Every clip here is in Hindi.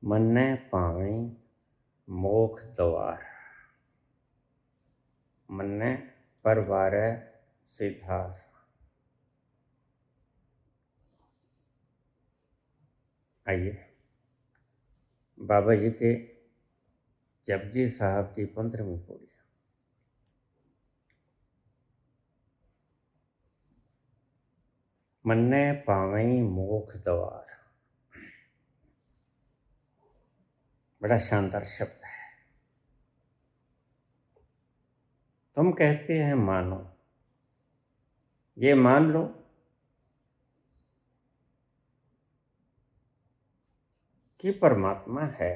मन्ने पावें मोख द्वार, मन्ने परवारै सिधार। आइए बाबा जी के जपजी साहब की 15वीं पौड़ी। मन्ने पावें मोख द्वार, बड़ा शानदार शब्द है। तुम कहते हैं मानो, ये मान लो कि परमात्मा है,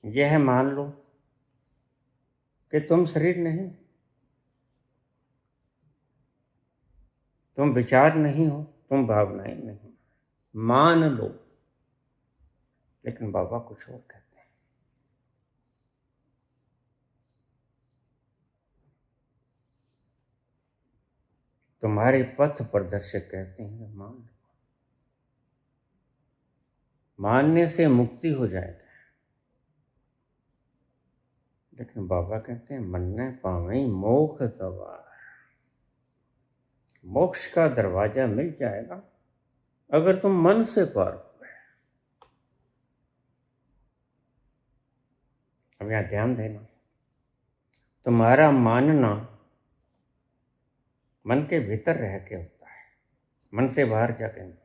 यह मान लो कि तुम शरीर नहीं, तुम विचार नहीं हो, तुम भावनाएं नहीं, मान लो। लेकिन बाबा कुछ और कहते हैं। तुम्हारे पथ प्रदर्शक कहते हैं मान लो, मानने से मुक्ति हो जाएगी। लेकिन बाबा कहते हैं मन्ने पावें मोख द्वार, मोक्ष का दरवाजा मिल जाएगा अगर तुम मन से पार हो गए। अब यहां ध्यान देना, तुम्हारा मानना मन के भीतर रह के होता है, मन से बाहर जाके नहीं।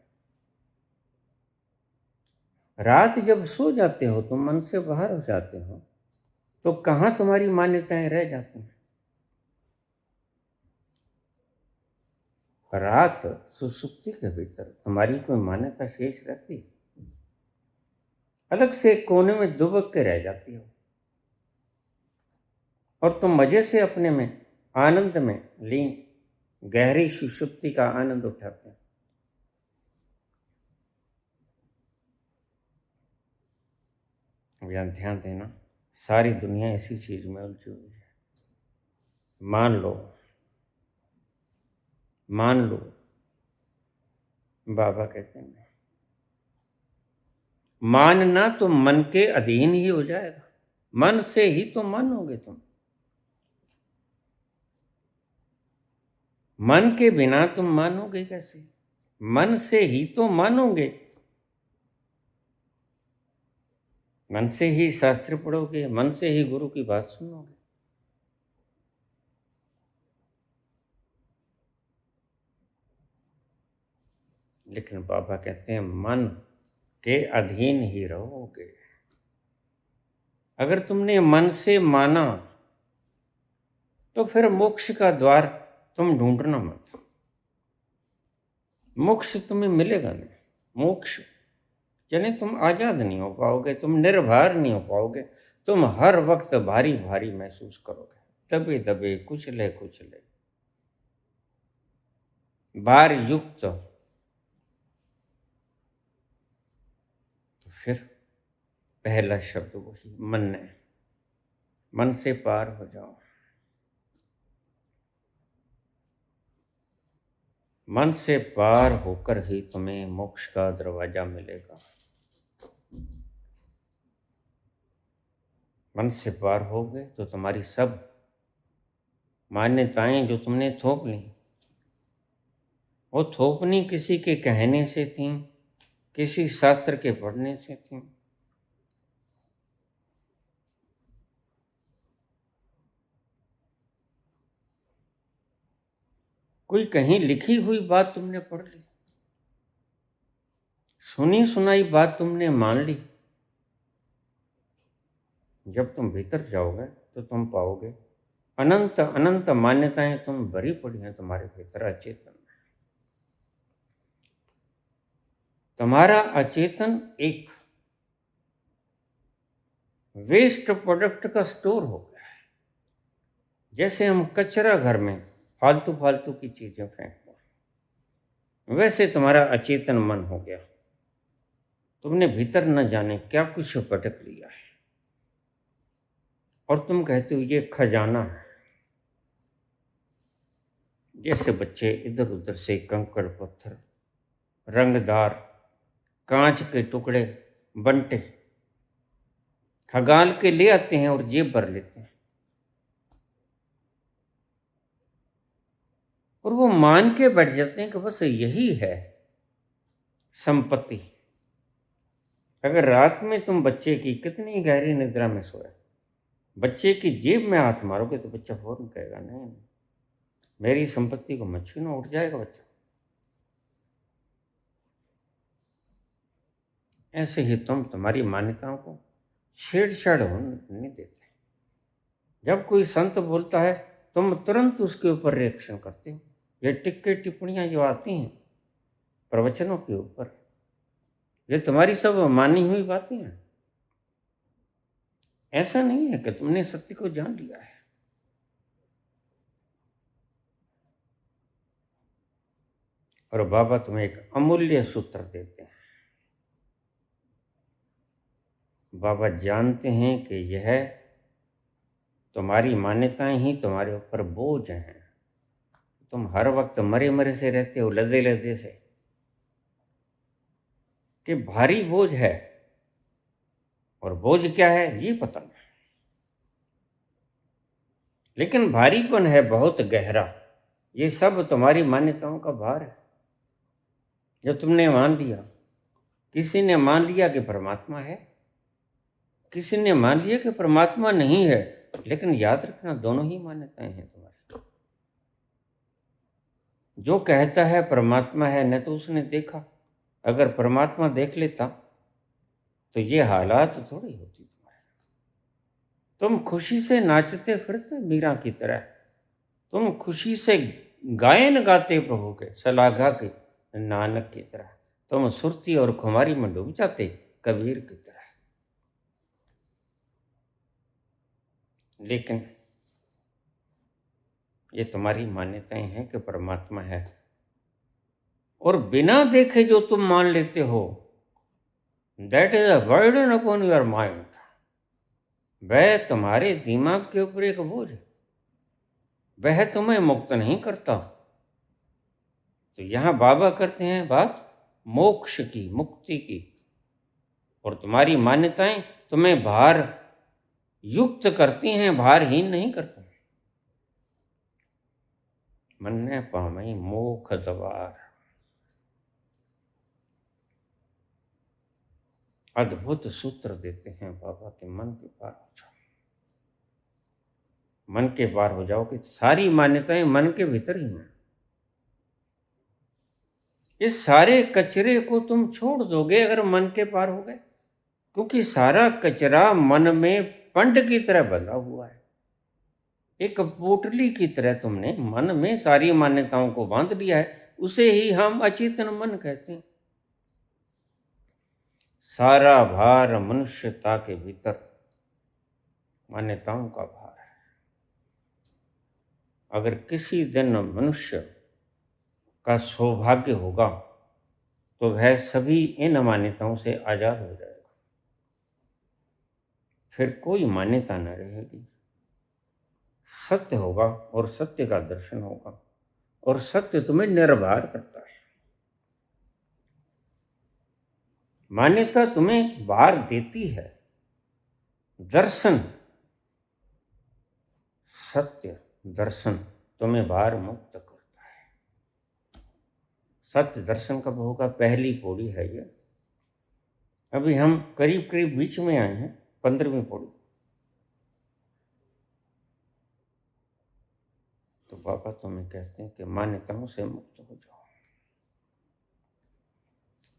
रात जब सो जाते हो तुम मन से बाहर हो जाते हो, तो कहां तुम्हारी मान्यताएं रह जाती हैं? रात सुसुप्ति के भीतर तुम्हारी कोई मान्यता शेष रहती है? अलग से कोने में दुबक के रह जाती हो और तुम मजे से अपने में आनंद में लीन गहरी सुषुप्ति का आनंद उठाते हैं। यहां ध्यान देना, सारी दुनिया इसी चीज में उलझी हुई है। मान लो, मान लो। बाबा कहते हैं मानना तो मन के अधीन ही हो जाएगा, मन से ही तो मानोगे तुम। मन के बिना तुम मानोगे कैसे? मन से ही तो मानोगे, मन से ही शास्त्र पढ़ोगे, मन से ही गुरु की बात सुनोगे। लेकिन बाबा कहते हैं मन के अधीन ही रहोगे। अगर तुमने मन से माना तो फिर मोक्ष का द्वार तुम ढूंढना मत, मोक्ष तुम्हें मिलेगा नहीं। मोक्ष यानी तुम आजाद नहीं हो पाओगे, तुम निर्भर नहीं हो पाओगे, तुम हर वक्त भारी भारी महसूस करोगे, दबे दबे कुचले कुचले भार युक्त। तो फिर पहला शब्द वही मन्ने, मन से पार हो जाओ। मन से पार होकर ही तुम्हें मोक्ष का दरवाजा मिलेगा। मन से पार हो गए तो तुम्हारी सब मान्यताएं जो तुमने थोप ली, वो थोपनी किसी के कहने से थी, किसी शास्त्र के पढ़ने से थी। कोई कहीं लिखी हुई बात तुमने पढ़ ली, सुनी सुनाई बात तुमने मान ली। जब तुम भीतर जाओगे तो तुम पाओगे अनंत अनंत मान्यताएं तुम भरी पड़ी हैं तुम्हारे भीतर अचेतन में। तुम्हारा अचेतन एक वेस्ट प्रोडक्ट का स्टोर हो गया है। जैसे हम कचरा घर में फालतू फालतू की चीजें फेंकते हैं, वैसे तुम्हारा अचेतन मन हो गया। तुमने भीतर न जाने क्या कुछ पटक लिया है और तुम कहते हो ये खजाना है। जैसे बच्चे इधर उधर से कंकड़ पत्थर रंगदार कांच के टुकड़े बंटे खगाल के ले आते हैं और जेब भर लेते हैं, और वो मान के बैठ जाते हैं कि बस यही है संपत्ति। अगर रात में तुम बच्चे की कितनी गहरी निद्रा में सोए, बच्चे की जेब में हाथ मारोगे तो बच्चा फौरन कहेगा नहीं, मेरी संपत्ति को मत छीनो, उठ जाएगा बच्चा। ऐसे ही तुम तुम्हारी मान्यताओं को छेड़छाड़ होने नहीं देते। जब कोई संत बोलता है तुम तुरंत उसके ऊपर रिएक्शन करते हो। ये टिक्के टिप्पणियां जो आती हैं प्रवचनों के ऊपर, ये तुम्हारी सब मानी हुई बातें हैं। ऐसा नहीं है कि तुमने सत्य को जान लिया है। और बाबा तुम्हें एक अमूल्य सूत्र देते हैं। बाबा जानते हैं कि यह तुम्हारी मान्यताएं ही तुम्हारे ऊपर बोझ हैं। तुम हर वक्त मरे मरे से रहते हो, लदे लदे से, कि भारी बोझ है। और बोझ क्या है ये पता नहीं, लेकिन भारीपन है बहुत गहरा। ये सब तुम्हारी मान्यताओं का भार है जो तुमने मान लिया। किसी ने मान लिया कि परमात्मा है, किसी ने मान लिया कि परमात्मा नहीं है। लेकिन याद रखना, दोनों ही मान्यताएं हैं तुम्हारी। जो कहता है परमात्मा है, न तो उसने देखा। अगर परमात्मा देख लेता तो ये हालात थोड़ी होती तुम्हारे। तुम खुशी से नाचते फिरते मीरा की तरह, तुम खुशी से गायन गाते प्रभु के, सलाघा के नानक की तरह। तुम सुरती और खुमारी में डूब जाते कबीर की तरह। लेकिन ये तुम्हारी मान्यताएं हैं कि परमात्मा है, और बिना देखे जो तुम मान लेते हो, that is a burden upon your mind. वह तुम्हारे दिमाग के ऊपर एक बोझ है, वह तुम्हें मुक्त नहीं करता। तो यहां बाबा करते हैं बात मोक्ष की, मुक्ति की। और तुम्हारी मान्यताएं तुम्हें भार युक्त करती हैं, भारहीन नहीं करती। मन्ने पामई मोख द्वार। अद्भुत सूत्र देते हैं बाबा के मन के पार हो जाओ। मन के पार हो जाओगे तो सारी मान्यताएं मन के भीतर ही हैं। इस सारे कचरे को तुम छोड़ दोगे अगर मन के पार हो गए, क्योंकि सारा कचरा मन में पंड की तरह बंधा हुआ है। एक पोटली की तरह तुमने मन में सारी मान्यताओं को बांध लिया है। उसे ही हम अचेतन मन कहते हैं। सारा भार मनुष्यता के भीतर मान्यताओं का भार है। अगर किसी दिन मनुष्य का सौभाग्य होगा तो वह सभी इन मान्यताओं से आजाद हो जाएगा। फिर कोई मान्यता न रहेगी। सत्य होगा और सत्य का दर्शन होगा, और सत्य तुम्हें निर्भर करता है। मान्यता तुम्हें भार देती है, दर्शन, सत्य दर्शन तुम्हें भार मुक्त करता है। सत्य दर्शन कब होगा? पहली पौड़ी है ये। अभी हम करीब करीब बीच में आए हैं, 15वीं पौड़ी। तो बाबा तुम्हें कहते हैं कि मान्यताओं से मुक्त हो जाओ।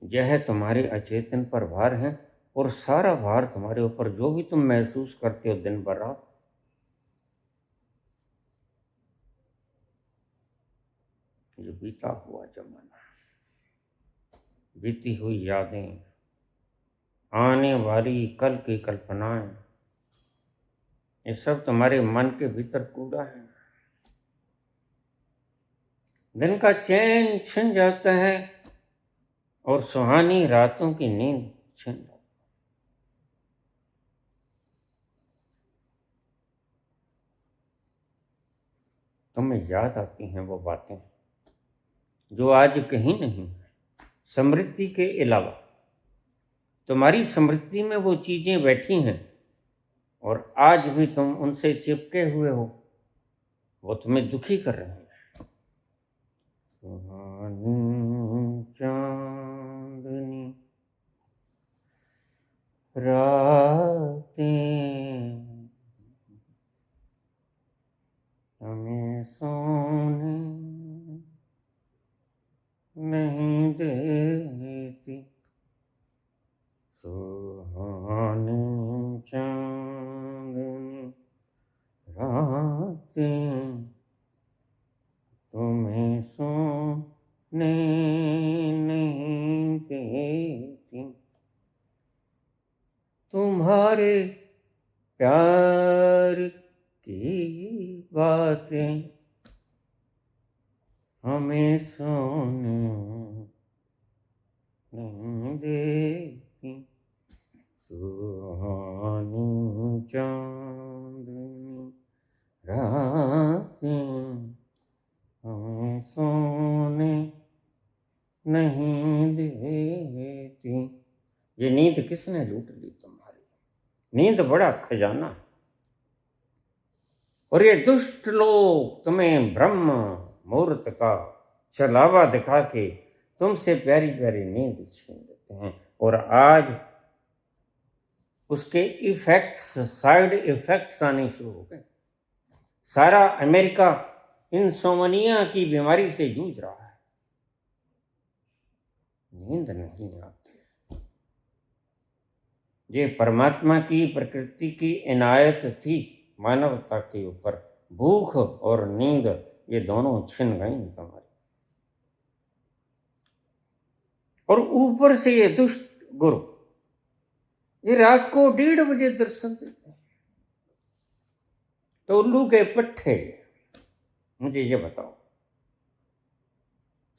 यह तुम्हारे अचेतन पर भार है, और सारा भार तुम्हारे ऊपर जो भी तुम महसूस करते हो दिन भर रात, ये बीता हुआ जमाना, बीती हुई यादें, आने वाली कल की कल्पनाएं, ये सब तुम्हारे मन के भीतर कूड़ा है। दिन का चैन छिन जाता है और सुहानी रातों की नींद छिन जाती है। तुम्हें याद आती हैं वो बातें जो आज कहीं नहीं है, समृद्धि के अलावा। तुम्हारी स्मृति में वो चीजें बैठी हैं और आज भी तुम उनसे चिपके हुए हो, वो तुम्हें दुखी कर रहे हैं। सुहानी चांदनी रातें हमें सोने नहीं देती, सुहानी चांदनी रातें तुम्हें सोने नहीं देती, तुम्हारे प्यार की बातें हमें सोने नहीं देती, सुहानी चांदनी रातें हमें सोने नहीं देती। ये नींद किसने लूट ली तुम्हारी? नींद बड़ा खजाना है, और ये दुष्ट लोग तुम्हें ब्रह्म मुहूर्त का छलावा दिखा के तुमसे प्यारी प्यारी नींद छीन लेते हैं। और आज उसके इफेक्ट्स, साइड इफेक्ट्स आने शुरू हो गए। सारा अमेरिका इंसोमनिया की बीमारी से जूझ रहा है, नींद नहीं आती। ये परमात्मा की, प्रकृति की इनायत थी मानवता के ऊपर। भूख और नींद ये दोनों छिन गई तुम्हारी, और ऊपर से ये दुष्ट गुरु ये रात को 1:30 बजे दर्शन देते हैं। तो उल्लू के पट्टे, मुझे ये बताओ,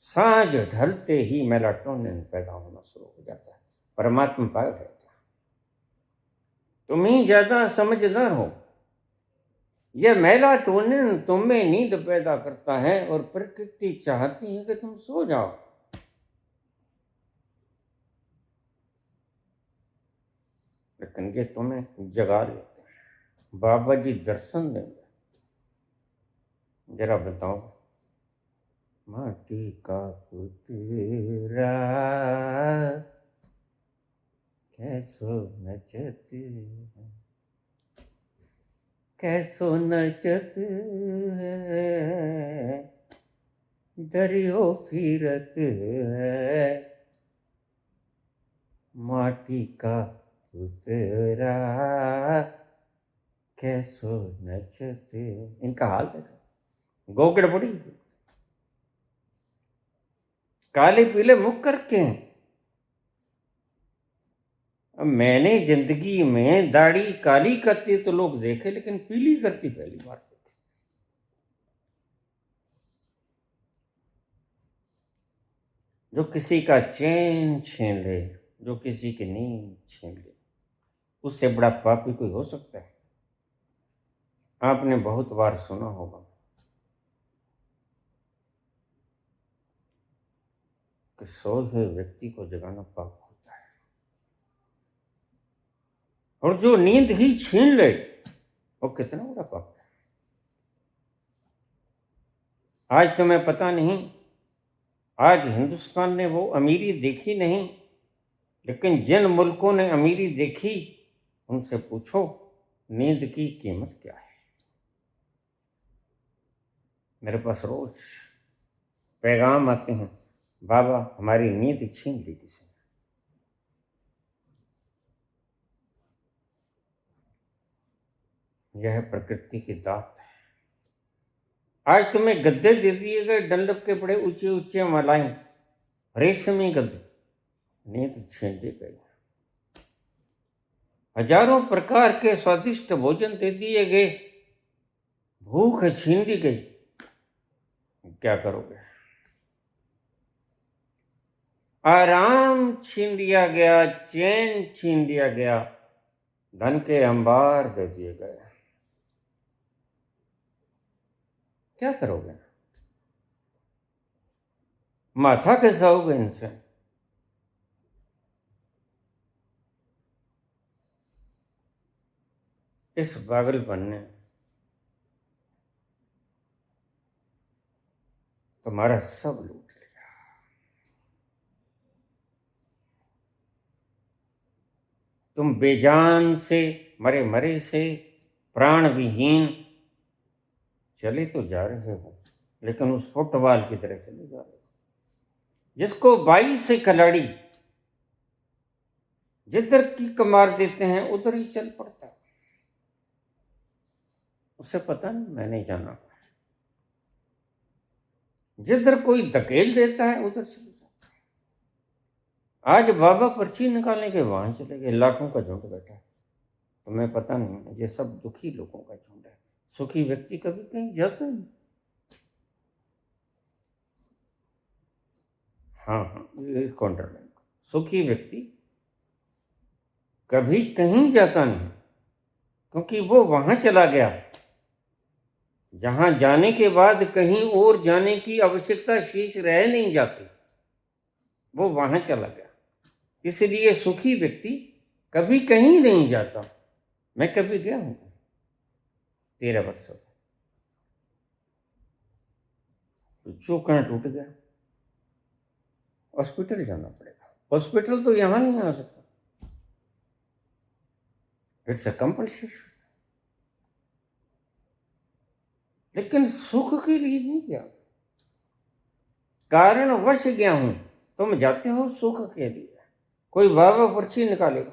सांझ ढलते ही मेलाटोनिन पैदा होना शुरू हो जाता है। परमात्मा पागल है क्या? तुम ही ज्यादा समझदार हो। यह मेलाटोनिन तुम में नींद पैदा करता है और प्रकृति चाहती है कि तुम सो जाओ। लेकिन ये तुम्हें जगा लेते हैं। बाबा जी दर्शन देंगे। जरा बताओ, माटी का पुतरा कैसो नचत है, कैसो नचत है, दरियो फिरत है, माटी का पुतरा कैसो नचत। इनका हाल देखो, गोगड़ पड़ी, काले पीले मुख करके। अब मैंने जिंदगी में दाढ़ी काली करती तो लोग देखे, लेकिन पीली करती पहली बार देखे। जो किसी का चैन छीन ले, जो किसी की नींद छीन ले, उससे बड़ा पापी कोई हो सकता है? आपने बहुत बार सुना होगा कि सोए हुए व्यक्ति को जगाना पाप होता है, और जो नींद ही छीन ले वो कितना बड़ा पाप है। आज तुम्हें पता नहीं, आज हिंदुस्तान ने वो अमीरी देखी नहीं, लेकिन जिन मुल्कों ने अमीरी देखी उनसे पूछो नींद की कीमत क्या है। मेरे पास रोज पैगाम आते हैं, बाबा हमारी नींद छीन ली किसी ने। यह प्रकृति की दात है। आज तुम्हें गद्दे दे दिए गए, डंडप के बड़े ऊंचे ऊंचे मुलायम रेशमी गद्दे, नींद छीन ली गई। हजारों प्रकार के स्वादिष्ट भोजन दे दिए गए, भूख छीन ली गई। क्या करोगे? आराम छीन लिया गया, चैन छीन लिया गया, धन के अंबार दे दिए गए। क्या करोगे? माथा कैसा होगा इनसे? इस पागलपन ने तुम्हारा सब लूट लिया। तुम बेजान से, मरे मरे से, प्राण विहीन चले तो जा रहे हो, लेकिन उस फुटबॉल की तरह चले जा रहे हो जिसको 22 खिलाड़ी जिधर किक मार देते हैं उधर ही चल पड़ता है। उसे पता नहीं, मैंने जाना, जिधर कोई धकेल देता है उधर चले जाता है। आज बाबा पर्ची निकालने के वहां चले गए, लाखों का झुंड बैठा है। तुम्हें पता नहीं, ये सब दुखी लोगों का झुंड है। सुखी व्यक्ति कभी कहीं जाता नहीं। हाँ, ये कॉन्ट्रलाइन। सुखी व्यक्ति कभी कहीं जाता नहीं, क्योंकि वो वहां चला गया जहां जाने के बाद कहीं और जाने की आवश्यकता शेष रह नहीं जाती। वो वहां चला गया। इसलिए सुखी व्यक्ति कभी कहीं नहीं जाता। मैं कभी गया हूं 13 वर्षों में, चौकना टूट गया, हॉस्पिटल जाना पड़ेगा। हॉस्पिटल तो यहां नहीं आ सकता, इट्स अ कंपल्शन। लेकिन सुख के लिए नहीं गया, कारणवश गया हूं। तुम जाते हो सुख के लिए। कोई बाबा पर्ची निकालेगा,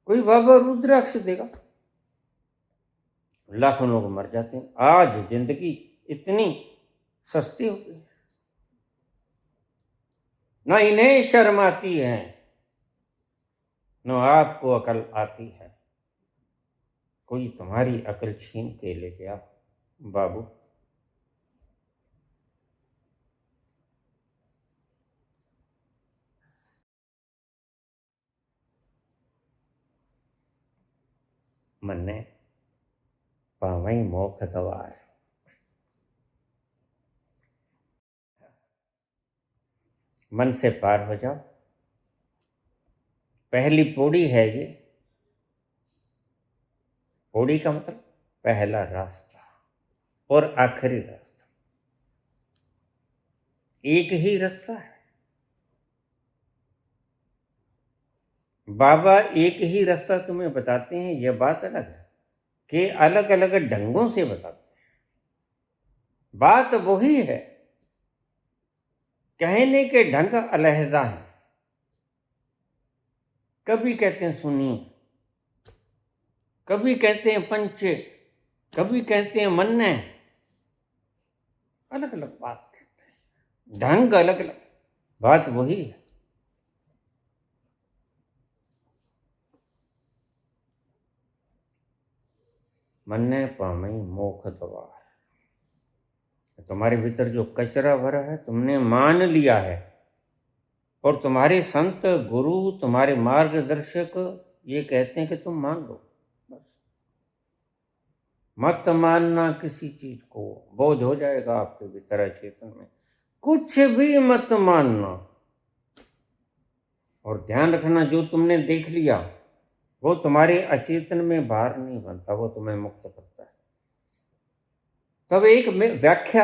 कोई बाबा रुद्राक्ष देगा, लाखों लोग मर जाते हैं। आज जिंदगी इतनी सस्ती हो गई, ना इन्हें शर्म आती है, न आपको अकल आती है। कोई तुम्हारी अकल छीन के ले गया बाबू। मन्ने पावई मोख दवार। मन से पार हो जाओ। पहली पौड़ी है ये। पौड़ी का मतलब पहला रास्ता और आखिरी रास्ता, एक ही रास्ता है। बाबा एक ही रास्ता तुम्हें बताते हैं, यह बात अलग है कि अलग अलग ढंगों से बताते हैं। बात वही है, कहने के ढंग अलहदा है। कभी कहते हैं सुनिए, कभी कहते हैं पंचे, कभी कहते हैं मन्ने। अलग अलग बात कहते हैं, ढंग अलग अलग, बात वही है। मन्ने पामई मोख द्वार। तुम्हारे भीतर जो कचरा भरा है तुमने मान लिया है, और तुम्हारे संत गुरु, तुम्हारे मार्गदर्शक ये कहते हैं कि तुम मान लो। बस मत मानना किसी चीज को, बोझ हो जाएगा आपके भीतर चेतन में। कुछ भी मत मानना, और ध्यान रखना जो तुमने देख लिया वो तुम्हारे अचेतन में भार नहीं बनता, वो तुम्हें मुक्त करता है। तब एक व्याख्या,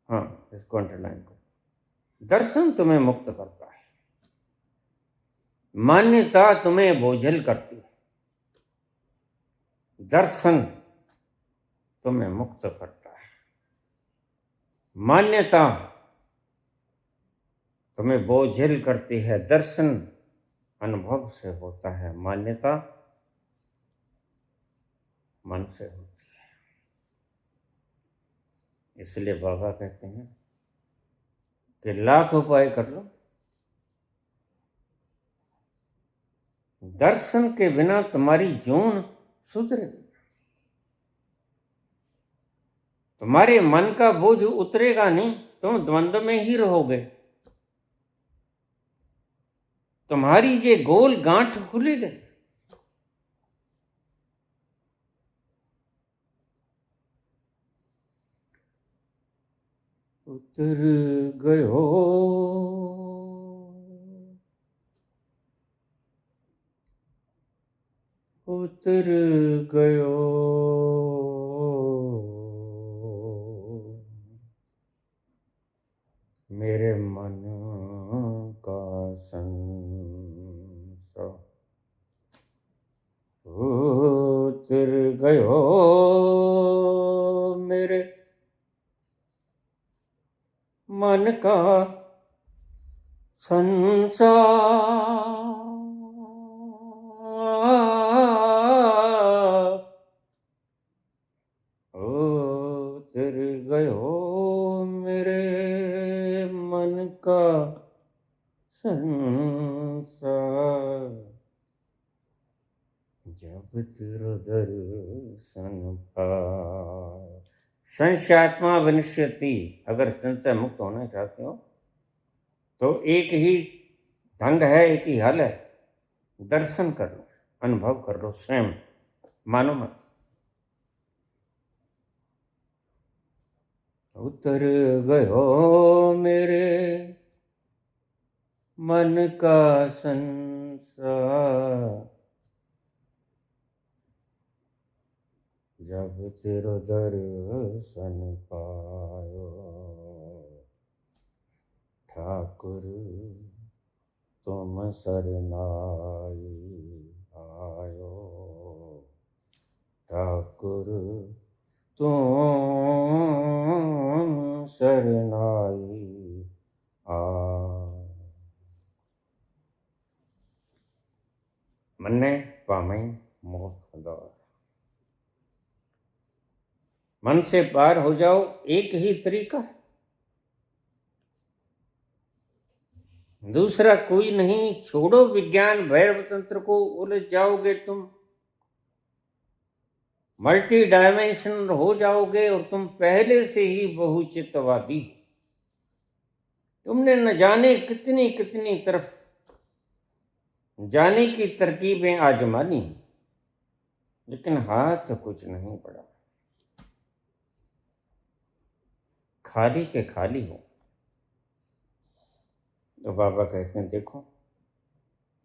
हाँ इसको अंडरलाइन करो, दर्शन तुम्हें मुक्त करता है, मान्यता तुम्हें बोझल करती है, दर्शन तुम्हें मुक्त करता है। मान्यता तुम्हें बोझल करती है, दर्शन अनुभव से होता है, मान्यता मन से होती है। इसलिए बाबा कहते हैं कि लाख उपाय कर लो, दर्शन के बिना तुम्हारी जून सुधरेगी, तुम्हारे मन का बोझ उतरेगा नहीं, तुम द्वंद्व में ही रहोगे। तुम्हारी ये गोल गांठ खुलेगी। उतर गयो उतर गयो मेरे मन का संशय, उतर गयो मेरे मन का संसार, उतर गयो मेरे मन का संसार, जब तेरा दर्शन पाए। संशयात्मा विनश्यति। अगर संशय मुक्त होना चाहते हो तो एक ही ढंग है, एक ही हल है, दर्शन कर लो, अनुभव कर लो स्वयं, मानो मत। उतर गयो मेरे मन का संसार, जब तेरो दर्शन पायो, ठाकुर तुम शरणाई आयो, ठाकुर तुम शरणाई आयो। मन्ने पामई मोक्ष द्वार। मन से पार हो जाओ, एक ही तरीका है, दूसरा कोई नहीं। छोड़ो विज्ञान भैरव तंत्र को, उलझ जाओगे तुम, मल्टी डायमेंशनल हो जाओगे और तुम पहले से ही बहुचित्तवादी। तुमने न जाने कितनी कितनी तरफ जाने की तरकीबें आजमानी, लेकिन हाथ कुछ नहीं पड़ा, खाली के खाली हो। तो बाबा कहते हैं देखो,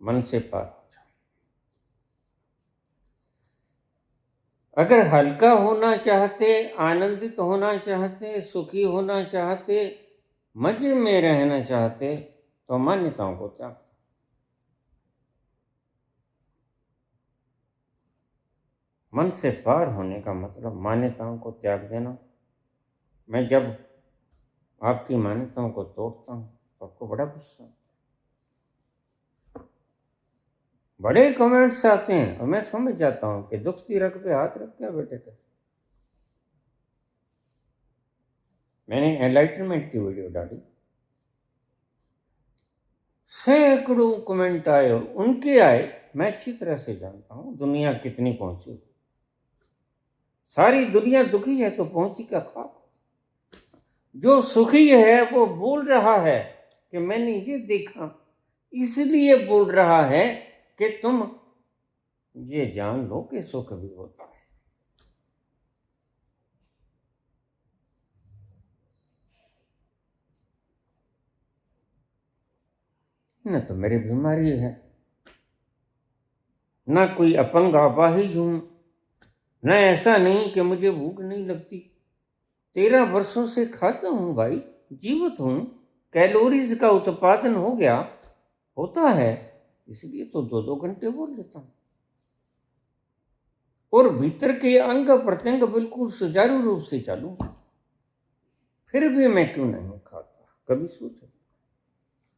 मन से पार हो जाओ। अगर हल्का होना चाहते, आनंदित होना चाहते, सुखी होना चाहते, मजे में रहना चाहते, तो मान्यताओं को त्याग। मन से पार होने का मतलब मान्यताओं को त्याग देना। मैं जब आपकी मान्यताओं को तोड़ता हूं तो आपको बड़ा गुस्सा, बड़े कमेंट्स आते हैं और मैं समझ जाता हूं कि दुखती रग पे हाथ रख के बेटे कर। मैंने एनलाइटनमेंट की वीडियो डाली, सैकड़ों कमेंट आए और उनके आए, मैं अच्छी तरह से जानता हूं दुनिया कितनी पहुंची। सारी दुनिया दुखी है तो पहुंची का खाक। जो सुखी है वो बोल रहा है कि मैंने ये देखा, इसलिए बोल रहा है कि तुम ये जान लो कि सुख भी होता है। न तो मेरी बीमारी है, ना कोई अपंग अपाहिज हूं, न ऐसा नहीं कि मुझे भूख नहीं लगती। 13 वर्षों से खाता हूं भाई, जीवित हूं, कैलोरीज का उत्पादन हो गया, होता है, इसलिए तो 2-2 घंटे बोल लेता हूं। और भीतर के अंग प्रत्यंग बिल्कुल सुचारू रूप से चालू, फिर भी मैं क्यों नहीं खाता, कभी सोचो।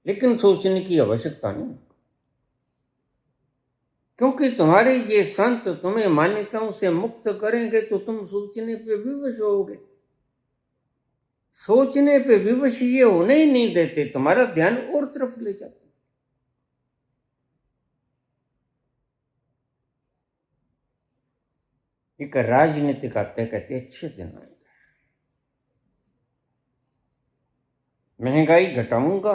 लेकिन सोचने की आवश्यकता नहीं, क्योंकि तुम्हारे ये संत तुम्हें मान्यताओं से मुक्त करेंगे तो तुम सोचने पे विवश होगे। सोचने पे विवश ये होने ही नहीं देते, तुम्हारा ध्यान और तरफ ले जाते। एक राजनीतिक आते कहते अच्छे दिन आएंगे, महंगाई घटाऊंगा,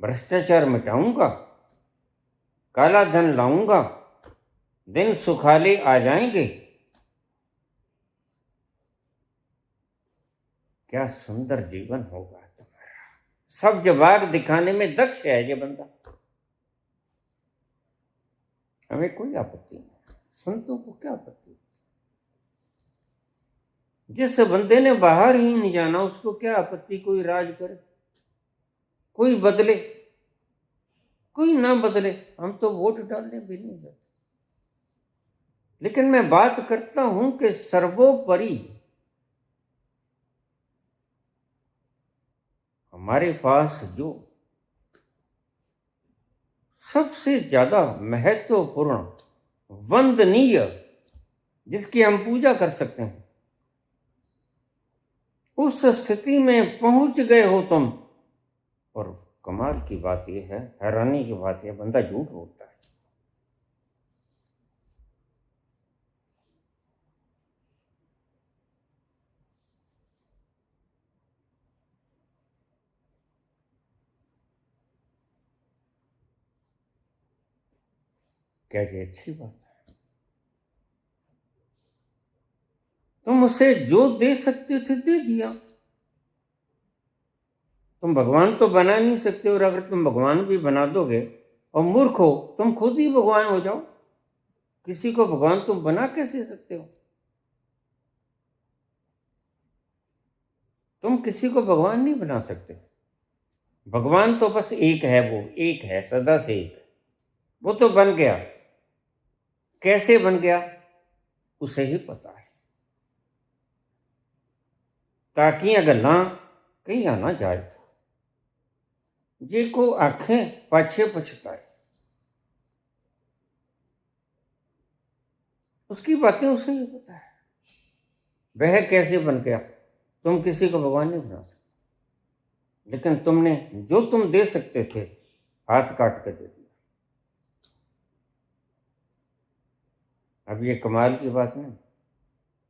भ्रष्टाचार मिटाऊंगा, काला धन लाऊंगा, दिन सुखाले आ जाएंगे। क्या सुंदर जीवन होगा तुम्हारा। सब जवाब दिखाने में दक्ष है ये बंदा। हमें कोई आपत्ति नहीं, संतों को क्या आपत्ति। जिस बंदे ने बाहर ही नहीं जाना उसको क्या आपत्ति कोई राज करे, कोई बदले, कोई ना बदले, हम तो वोट डालने भी नहीं जाते। लेकिन मैं बात करता हूं कि सर्वोपरि हमारे पास जो सबसे ज्यादा महत्वपूर्ण, वंदनीय, जिसकी हम पूजा कर सकते हैं, उस स्थिति में पहुंच गए हो तुम। और कमाल की बात यह है, हैरानी की बात यह, बंदा झूठ बोलता है। क्या ये अच्छी बात है? तुम उसे जो दे सकते थे दे दिया। तुम भगवान तो बना नहीं सकते, और अगर तुम भगवान भी बना दोगे और मूर्ख हो, तुम खुद ही भगवान हो जाओ। किसी को भगवान तुम बना कैसे सकते हो? तुम किसी को भगवान नहीं बना सकते। भगवान तो बस एक है, वो एक है, सदा से एक है। वो तो बन गया, कैसे बन गया उसे ही पता है। ताकि गल्लां कहीं आना जाए, जे को आंखें पाछे पछताए, उसकी बातें उसे ही पता है वह कैसे बन गया। तुम किसी को भगवान नहीं बना सकते, लेकिन तुमने जो तुम दे सकते थे हाथ काट के दे दिया। अब ये कमाल की बात नहीं,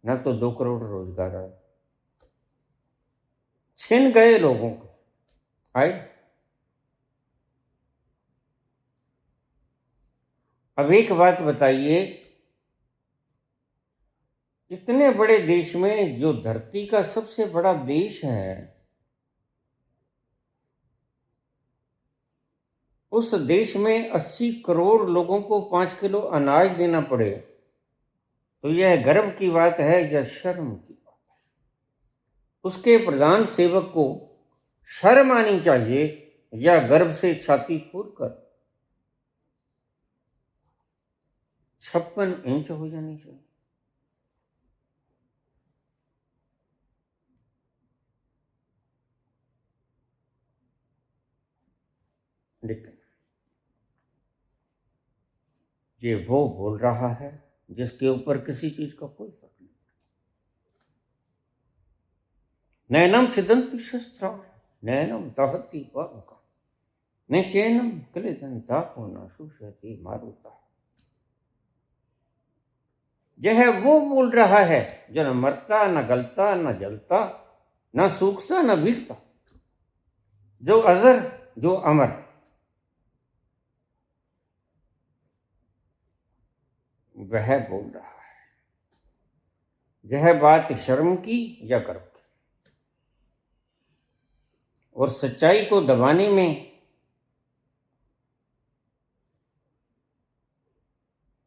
ना तो 2 करोड़ रोजगार आए, छिन गए लोगों को, आए। अब एक बात बताइए, इतने बड़े देश में, जो धरती का सबसे बड़ा देश है, उस देश में 80 करोड़ लोगों को 5 किलो अनाज देना पड़े, तो यह गर्व की बात है या शर्म की बात है? उसके प्रधान सेवक को शर्म आनी चाहिए या गर्व से छाती फूलकर 56 इंच हो जानी चाहिए? लेकिन ये वो बोल रहा है जिसके ऊपर किसी चीज का कोई फर्क नहीं। नैनम छिदन्ति शस्त्राणि नैनम दहति पावकम् न चैनम क्लेदन्तापो न शुष्यति मारुतः। यह वो बोल रहा है जो न मरता, न गलता, न जलता, न सूखता, न भीगता, जो अजर, जो अमर, वह बोल रहा है। यह बात शर्म की या गर्व की? और सच्चाई को दबाने में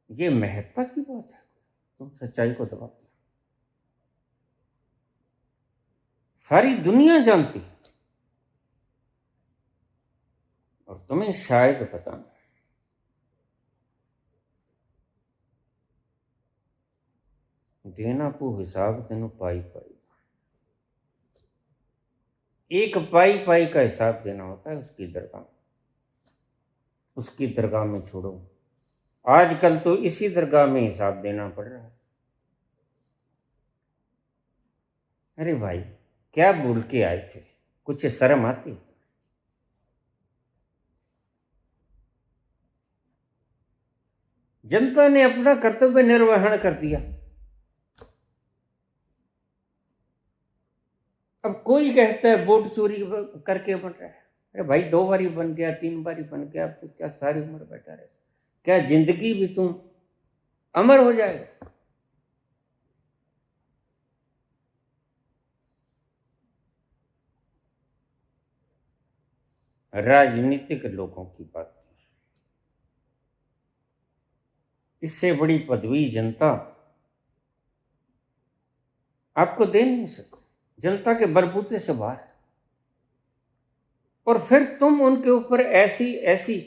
ये महत्ता की बात है? तुम सच्चाई को दबाते हो, सारी दुनिया जानती है, और तुम्हें शायद पता नहीं। देना को हिसाब तेनों पाई पाई, एक पाई पाई का हिसाब देना होता है उसकी दरगाह, उसकी दरगाह में छोड़ो। आजकल तो इसी दरगाह में हिसाब देना पड़ रहा है। अरे भाई, क्या बोल के आए थे? कुछ शर्म आती है? जनता ने अपना कर्तव्य निर्वहन कर दिया। अब कोई कहता है वोट चोरी करके बन रहा है। अरे भाई, 2 बारी बन गया, 3 बारी बन गया, अब तो क्या सारी उम्र बैठा रहे? क्या जिंदगी भी तुम अमर हो जाएगा? राजनीतिक लोगों की बात, इससे बड़ी पदवी जनता आपको दे नहीं सकती, जनता के बलबूते से बाहर। और फिर तुम उनके ऊपर ऐसी ऐसी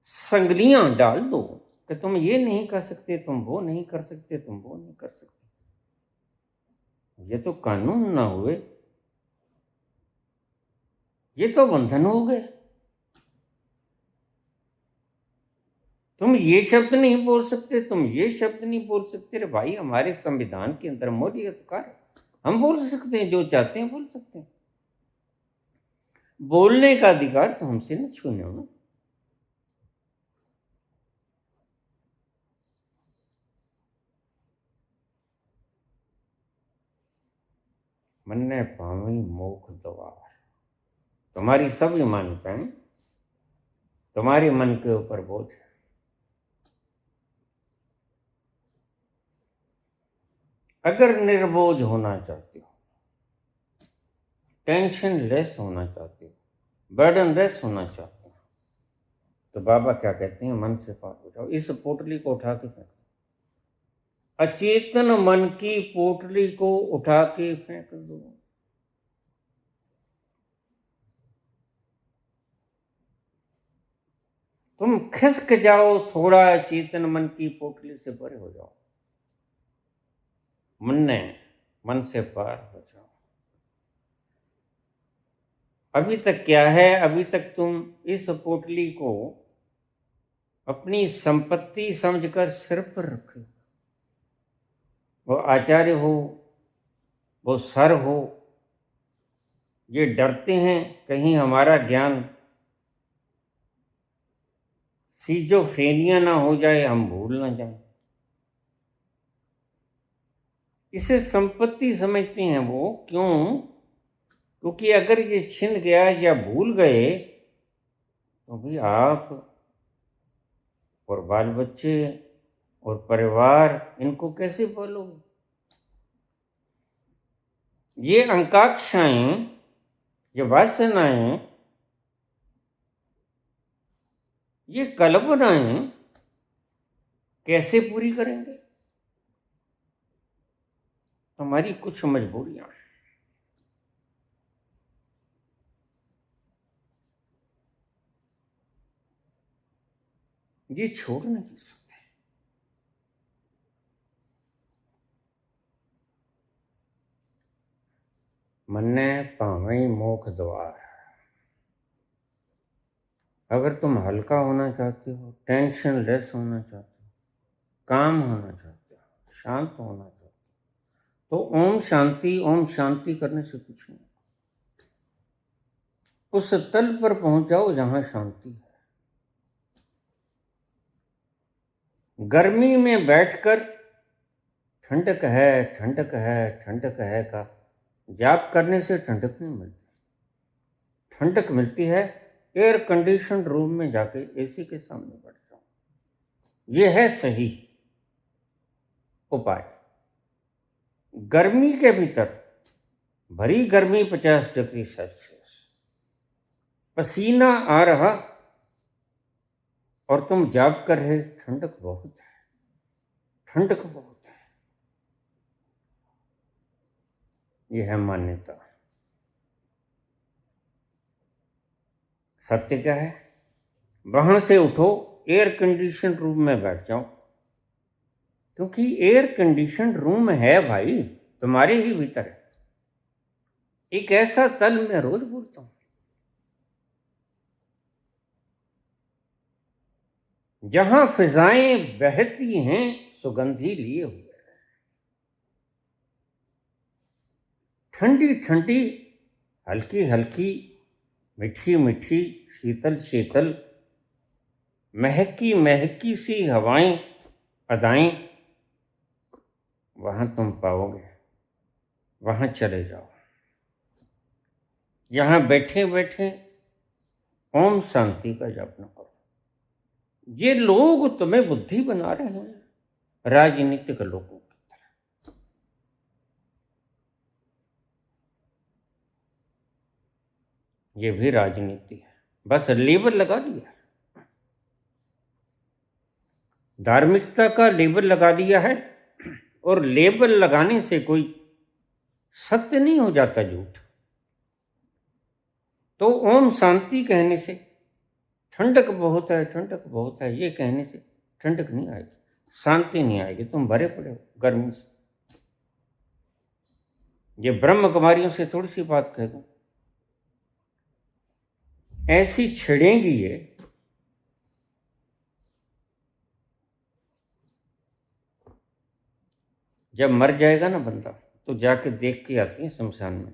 संगलियां डाल दो कि तुम ये नहीं कर सकते, तुम वो नहीं कर सकते, तुम वो नहीं कर सकते। ये तो कानून ना हुए, ये तो बंधन हो गए। तुम ये शब्द नहीं बोल सकते, तुम ये शब्द नहीं बोल सकते। रे भाई, हमारे संविधान के अंदर मौलिक अधिकार है, हम बोल सकते हैं, जो चाहते हैं बोल सकते हैं। बोलने का अधिकार तो हमसे न छूने हो ना। मन्ने पावी मोख द्वार। तुम्हारी सभी मान्यताएं तुम्हारे मन के ऊपर बोझ है। अगर निर्बोझ होना चाहते हो, टेंशन लेस होना चाहते हो, बर्डन लेस होना चाहते हो, तो बाबा क्या कहते हैं? मन से पार हो जाओ। इस पोटली को उठा के फेंक दो, अचेतन मन की पोटली को उठा के फेंक दो। तुम खिसक जाओ थोड़ा, चेतन मन की पोटली से परे हो जाओ। मन से पार हो जाओ। अभी तक क्या है? अभी तक तुम इस पोटली को अपनी संपत्ति समझकर सिर पर रखे। वो आचार्य हो, वो सर हो, ये डरते हैं कहीं हमारा ज्ञान सिजोफ्रेनिया ना हो जाए, हम भूल ना जाए। इसे संपत्ति समझते हैं वो। क्यों? क्योंकि अगर ये छिन गया या भूल गए तो भी आप और बाल बच्चे और परिवार इनको कैसे पालोगे? ये आकांक्षाएं, ये वासनाएं, ये कल्पनाएं कैसे पूरी करेंगे? हमारी कुछ मजबूरियां हैं। ये छोड़ नहीं सकते। मन्ने पावई मोख द्वार। अगर तुम हल्का होना चाहते हो, टेंशन लेस होना चाहते हो, काम होना चाहते हो, शांत होना चाहते हो, तो ओम शांति करने से कुछ नहीं। उस तल पर पहुंच जाओ जहां शांति है। गर्मी में बैठकर ठंडक है, ठंडक है, ठंडक है का जाप करने से ठंडक नहीं मिलती। ठंडक मिलती है एयर कंडीशन रूम में जाके एसी के सामने बैठ जाओ। यह है सही उपाय। गर्मी के भीतर, भरी गर्मी 50 डिग्री सेल्सियस, पसीना आ रहा और तुम जाप कर रहे, ठंडक बहुत है, ठंडक बहुत है। यह है मान्यता। सत्य क्या है? वहां से उठो, एयर कंडीशन रूम में बैठ जाओ, क्योंकि एयर कंडीशन रूम है भाई, तुम्हारे ही भीतर है। एक ऐसा तल मैं रोज बोलता हूं, जहां फिजाएं बहती हैं सुगंधी लिए हुए, ठंडी ठंडी, हल्की हल्की, मीठी मीठी, शीतल शीतल, महकी महकी सी हवाएं, अदाएं, वहां तुम पाओगे। वहां चले जाओ। यहां बैठे बैठे ओम शांति का जप न करो। ये लोग तुम्हें बुद्धि बना रहे हैं, राजनीतिक लोगों की तरह। ये भी राजनीति है, बस लेबल लगा दिया। धार्मिकता का लेबल लगा दिया है, और लेबल लगाने से कोई सत्य नहीं हो जाता झूठ। तो ओम शांति कहने से ठंडक बहुत है, ठंडक बहुत है, ये कहने से ठंडक नहीं आएगी, शांति नहीं आएगी, तुम भरे पड़े हो गर्मी से। ये ब्रह्म कुमारियों से थोड़ी सी बात कह दूं, ऐसी छिड़ेंगी ये, जब मर जाएगा ना बंदा तो जाके देख के आती है शमशान में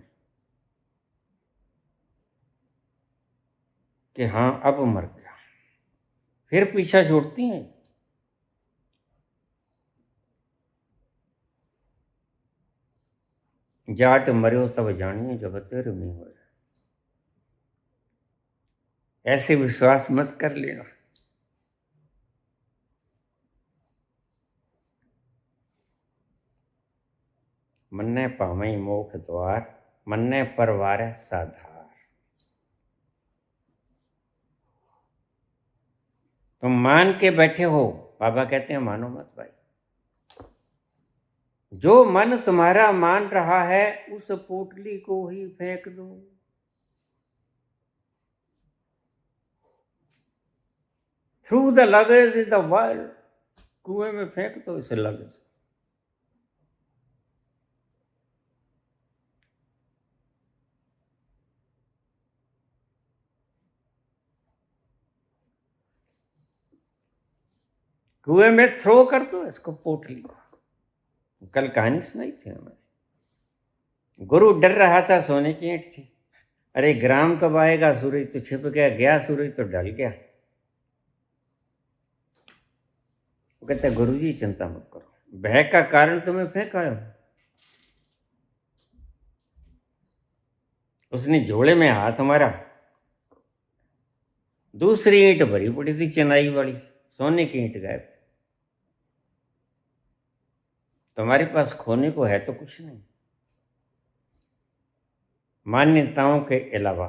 कि हाँ अब मर गया, फिर पीछा छोड़ती हैं। जाट मर्यो तब जानिए जब तेरे में हो, ऐसे विश्वास मत कर लेना। मन्ने पावई मोख द्वार, मन्ने परवार साधार। तुम मान के बैठे हो, बाबा कहते हैं मानो मत भाई। जो मन तुम्हारा मान रहा है उस पोटली को ही फेंक दो। Through the luggage is the world, कुएं में फेंक दो इसे लगेज। कुएं में थ्रो कर दो इसको, पोटली को। कल कहानी सुनाई थी हमें, गुरु डर रहा था, सोने की ईंट थी। अरे ग्राम कब आएगा, सूरज तो छिप गया, गया सूरज तो ढल गया। वो कहता गुरुजी चिंता मत करो, भय का कारण तुम्हें फेंका है। उसने झोले में हाथ मारा, दूसरी ईंट भरी पड़ी थी चेन्नई वाली, सोने की ईंट गायब थी। तुम्हारे पास खोने को है तो कुछ नहीं, मान्यताओं के अलावा।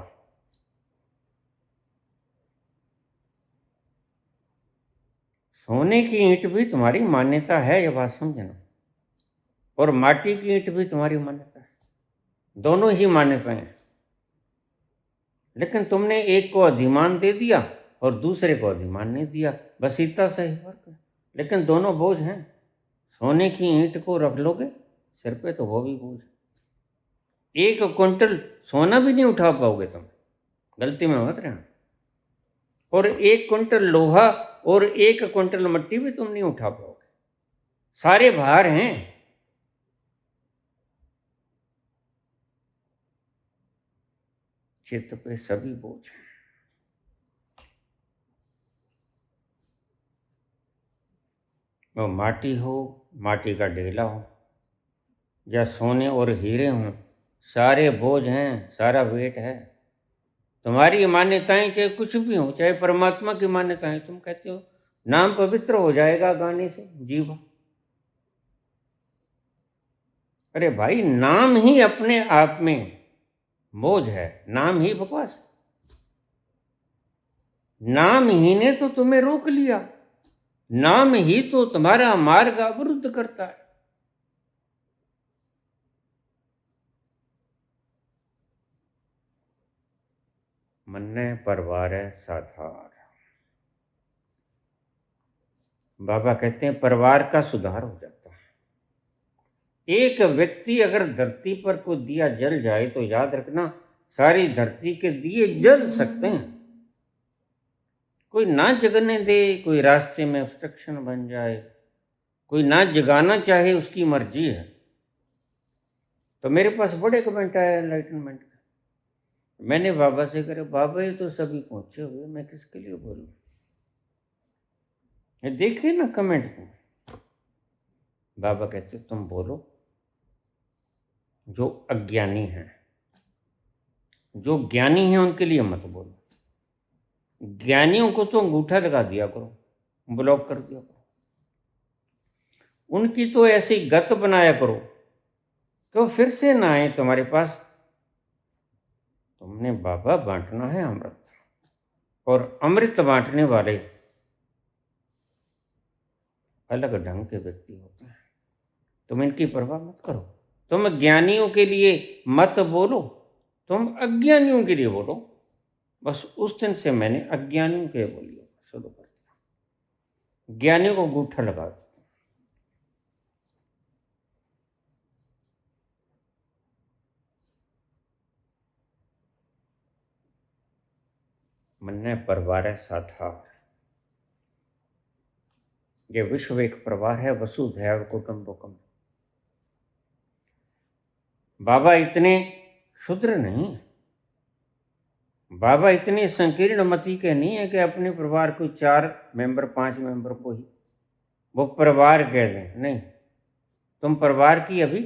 सोने की ईंट भी तुम्हारी मान्यता है, ये बात समझना, और माटी की ईंट भी तुम्हारी मान्यता है, दोनों ही मान्यताएं हैं। लेकिन तुमने एक को अधिमान दे दिया और दूसरे को अधिमान नहीं दिया, बस इतना सही फर्क है। लेकिन दोनों बोझ हैं। सोने की ईंट को रख लोगे सिर पे तो वो भी बोझ। 1 क्विंटल सोना भी नहीं उठा पाओगे तुम, गलती में मत रहना। और 1 क्विंटल लोहा और 1 क्विंटल मिट्टी भी तुम नहीं उठा पाओगे, सारे भार हैं। चित्त पे सभी बोझ हैं। वो माटी हो, माटी का ढेला हो, या सोने और हीरे हों, सारे बोझ हैं, सारा वेट है। तुम्हारी मान्यताएं चाहे कुछ भी हो, चाहे परमात्मा की मान्यताएं, तुम कहते हो नाम पवित्र हो जाएगा गाने से, जीवा। अरे भाई नाम ही अपने आप में बोझ है, नाम ही बकवास। नाम ही ने तो तुम्हें रोक लिया, नाम ही तो तुम्हारा मार्ग अवरुद्ध करता है। मन्ने परवार साधार। बाबा कहते हैं परिवार का सुधार हो जाता है। एक व्यक्ति अगर धरती पर कोई दिया जल जाए तो याद रखना सारी धरती के दिए जल सकते हैं। कोई ना जगने दे, कोई रास्ते में ऑब्स्ट्रक्शन बन जाए, कोई ना जगाना चाहे, उसकी मर्जी है। तो मेरे पास बड़े कमेंट आए एनलाइटनमेंट का। मैंने बाबा से करे, बाबा ये तो सभी पहुंचे हुए, मैं किसके लिए बोलूं? देखिए ना कमेंट को। बाबा कहते तुम बोलो जो अज्ञानी हैं, जो ज्ञानी हैं उनके लिए मत बोलो। ज्ञानियों को तो अंगूठा लगा दिया करो, ब्लॉक कर दिया करो, उनकी तो ऐसी गत बनाया करो कि वो फिर से ना आए तुम्हारे पास। तुमने बाबा बांटना है अमृत, और अमृत बांटने वाले अलग ढंग के व्यक्ति होते हैं। तुम इनकी परवाह मत करो, तुम ज्ञानियों के लिए मत बोलो, तुम अज्ञानियों के लिए बोलो। बस उस दिन से मैंने अज्ञानियों के बोलिए शुरू कर दिया, ज्ञानियों को गूठा लगा दिया। मन्ने परवार साधार, ये विश्व एक प्रवाह है, वसुधैव कुटुंबकम। बाबा इतने क्षुद्र नहीं, बाबा इतने संकीर्ण मति के नहीं है कि अपने परिवार को 4 मेंबर 5 मेंबर को ही वो परिवार कह दें। नहीं, तुम परिवार की अभी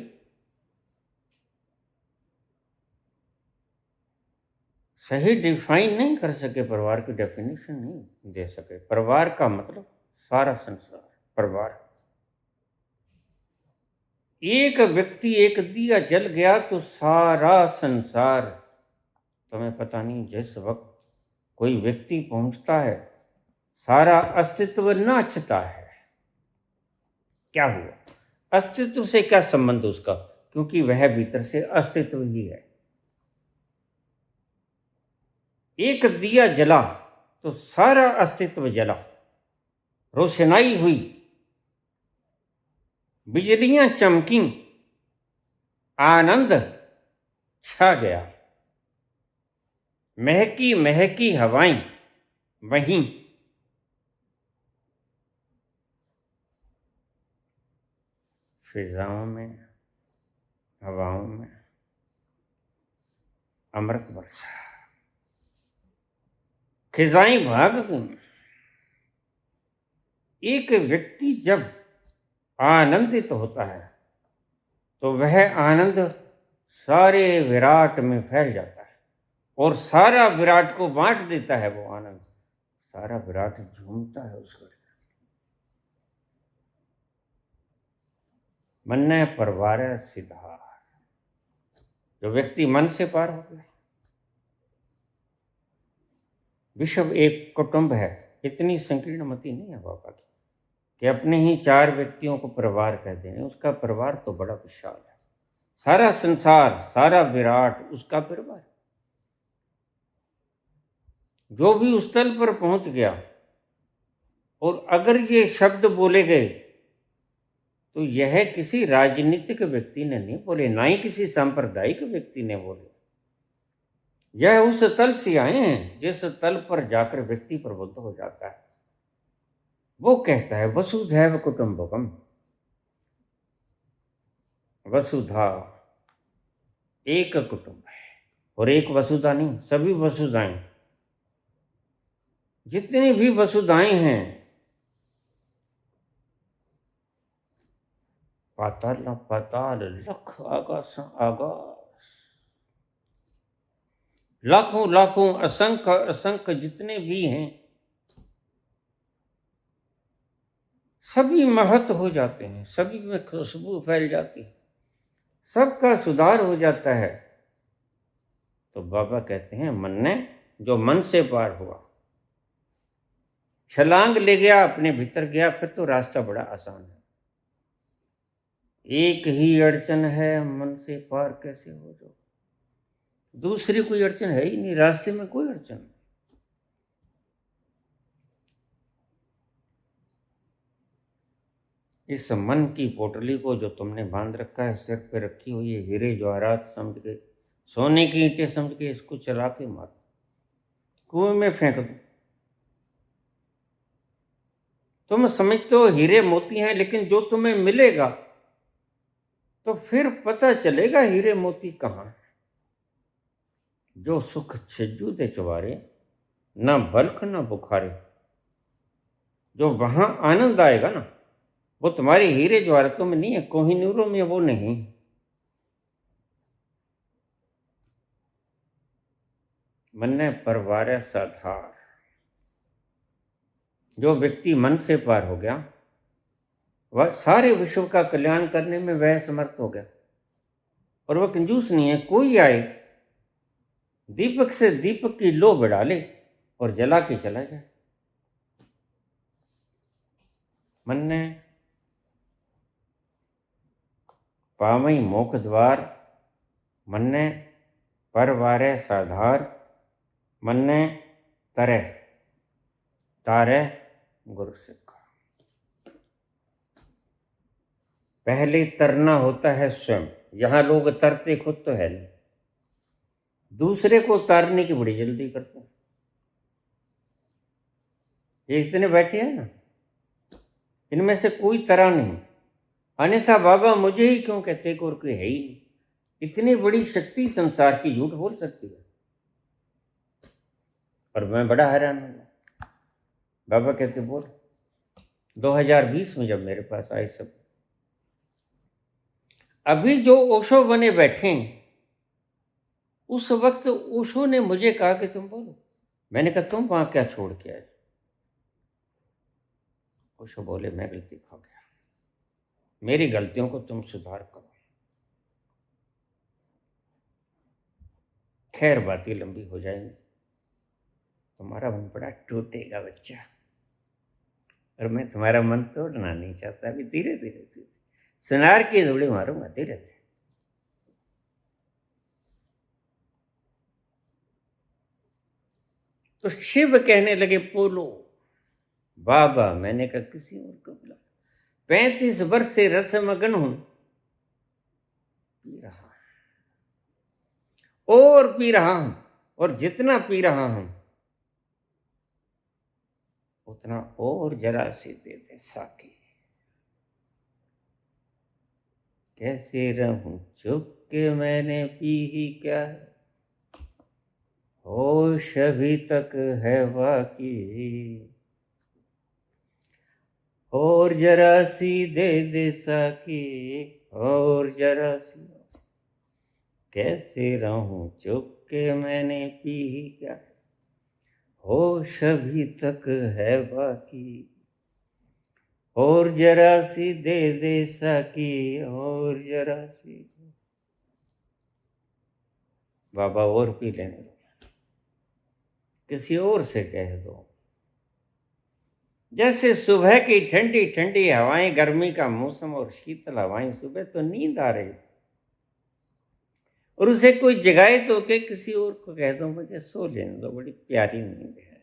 सही डिफाइन नहीं कर सके, परिवार की डेफिनेशन नहीं दे सके। परिवार का मतलब सारा संसार परिवार। एक व्यक्ति एक दिया जल गया तो सारा संसार। तुम्हें पता नहीं, जिस वक्त कोई व्यक्ति पहुंचता है सारा अस्तित्व नाचता है। क्या हुआ? अस्तित्व से क्या संबंध उसका? क्योंकि वह भीतर से अस्तित्व ही है। एक दिया जला तो सारा अस्तित्व जला, रोशनाई हुई, बिजलियां चमकी, आनंद छा गया, महकी महकी हवाएं वहीं। फिजाओं में, हवाओं में अमृत बरसा, खिजाएं भाग गई। एक व्यक्ति जब आनंदित होता है तो वह आनंद सारे विराट में फैल जाता है और सारा विराट को बांट देता है वो आनंद। सारा विराट झूमता है उसको। मन्ने परवार सिद्धार, जो व्यक्ति मन से पार हो गया। विश्व एक कुटुंब है, इतनी संकीर्ण मति नहीं है बाबा की कि अपने ही 4 व्यक्तियों को परिवार कह दें। उसका परिवार तो बड़ा विशाल है, सारा संसार, सारा विराट उसका परिवार। जो भी उस तल पर पहुंच गया, और अगर ये शब्द बोले गए तो यह किसी राजनीतिक व्यक्ति ने नहीं बोले, ना ही किसी सांप्रदायिक व्यक्ति ने बोले। यह उस तल से आए हैं जिस तल पर जाकर व्यक्ति प्रबुद्ध हो जाता है। वो कहता है वसुधैव कुटुंबकम। वसुधा एक कुटुंब है, और एक वसुधा नहीं, सभी वसुधाएं। जितनी भी वसुधाएं हैं, पाताल न पाताल, लख आकाश आकाश, लाखों लाखों असंख्य असंख्य जितने भी हैं, सभी महत हो जाते हैं, सभी में खुशबू फैल जाती है, सबका सुधार हो जाता है। तो बाबा कहते हैं मन ने जो मन से पार हुआ, छलांग ले गया, अपने भीतर गया, फिर तो रास्ता बड़ा आसान है। एक ही अड़चन है, मन से पार कैसे हो जाओ। दूसरी कोई अड़चन है ही नहीं, रास्ते में कोई अड़चन नहीं। इस मन की पोटली को जो तुमने बांध रखा है, सिर पे रखी हुई है, हीरे जवाहरात समझ के, सोने की ईंटें समझ के, इसको चला के मार, कुएं में फेंक दो। तुम समझते हो हीरे मोती हैं, लेकिन जो तुम्हें मिलेगा तो फिर पता चलेगा हीरे मोती कहाँ है। जो सुख छिज्जू दे चुबारे, ना बल्क ना बुखारे। जो वहां आनंद आएगा ना, वो तुम्हारे हीरे जवाहरातों में नहीं है, कोहिनूरों में वो नहीं। मन्ने परवार साधार, जो व्यक्ति मन से पार हो गया, वह सारे विश्व का कल्याण करने में वह समर्थ हो गया। और वह कंजूस नहीं है। कोई आए, दीपक से दीपक की लो बढ़ा ले और जला के चला जाए। मन ने पावई मोख द्वार, मन्ने परवारे साधार, मन्ने तरे तारे गुरु सिखा। पहले तरना होता है स्वयं। यहाँ लोग तरते खुद तो है नहीं, दूसरे को उतारने की बड़ी जल्दी करते हैं। ये इतने बैठे हैं ना, इनमें से कोई तरा नहीं, अन्यथा बाबा मुझे ही क्यों कहते को और कोई है ही नहीं। इतनी बड़ी शक्ति संसार की झूठ बोल सकती है। और मैं बड़ा हैरान हूँ। बाबा कहते बोल। 2020 में जब मेरे पास आए सब, अभी जो ओशो बने बैठे उस वक्त ओशो ने मुझे कहा कि तुम बोलो। मैंने कहा तुम वहां क्या छोड़ के आए? ओशो बोले मैं गलती खा गया, मेरी गलतियों को तुम सुधार करो। खैर बातें लंबी हो जाएंगी, तुम्हारा मन बड़ा टूटेगा बच्चा, और मैं तुम्हारा मन तोड़ना नहीं चाहता। अभी धीरे धीरे सुनार की धूड़ी मारूंगा धीरे धीरे। तो शिव कहने लगे पोलो। बाबा मैंने कहा किसी और को बुला। 35 वर्ष से रस मगन हूं, पी रहा और पी रहा हूं, और जितना पी रहा हूं उतना और जरा से दे दे साकी। कैसे रहूं चुप के मैंने पी ही क्या है, होश अभी तक है बाकी, और जरा सी दे दे साकी, और जरा सी। कैसे रहूं चुप के मैंने पी ही क्या, होश अभी तक है बाकी, और जरा सी दे दे साकी, और जरा सी। बाबा और पी लेने दो, किसी और से कह दो। जैसे सुबह की ठंडी ठंडी हवाएं, गर्मी का मौसम और शीतल हवाएं, सुबह तो नींद आ रही थी और उसे कोई जगाए तो के किसी और को कह दो मुझे सो लेने दो, बड़ी प्यारी नींद है।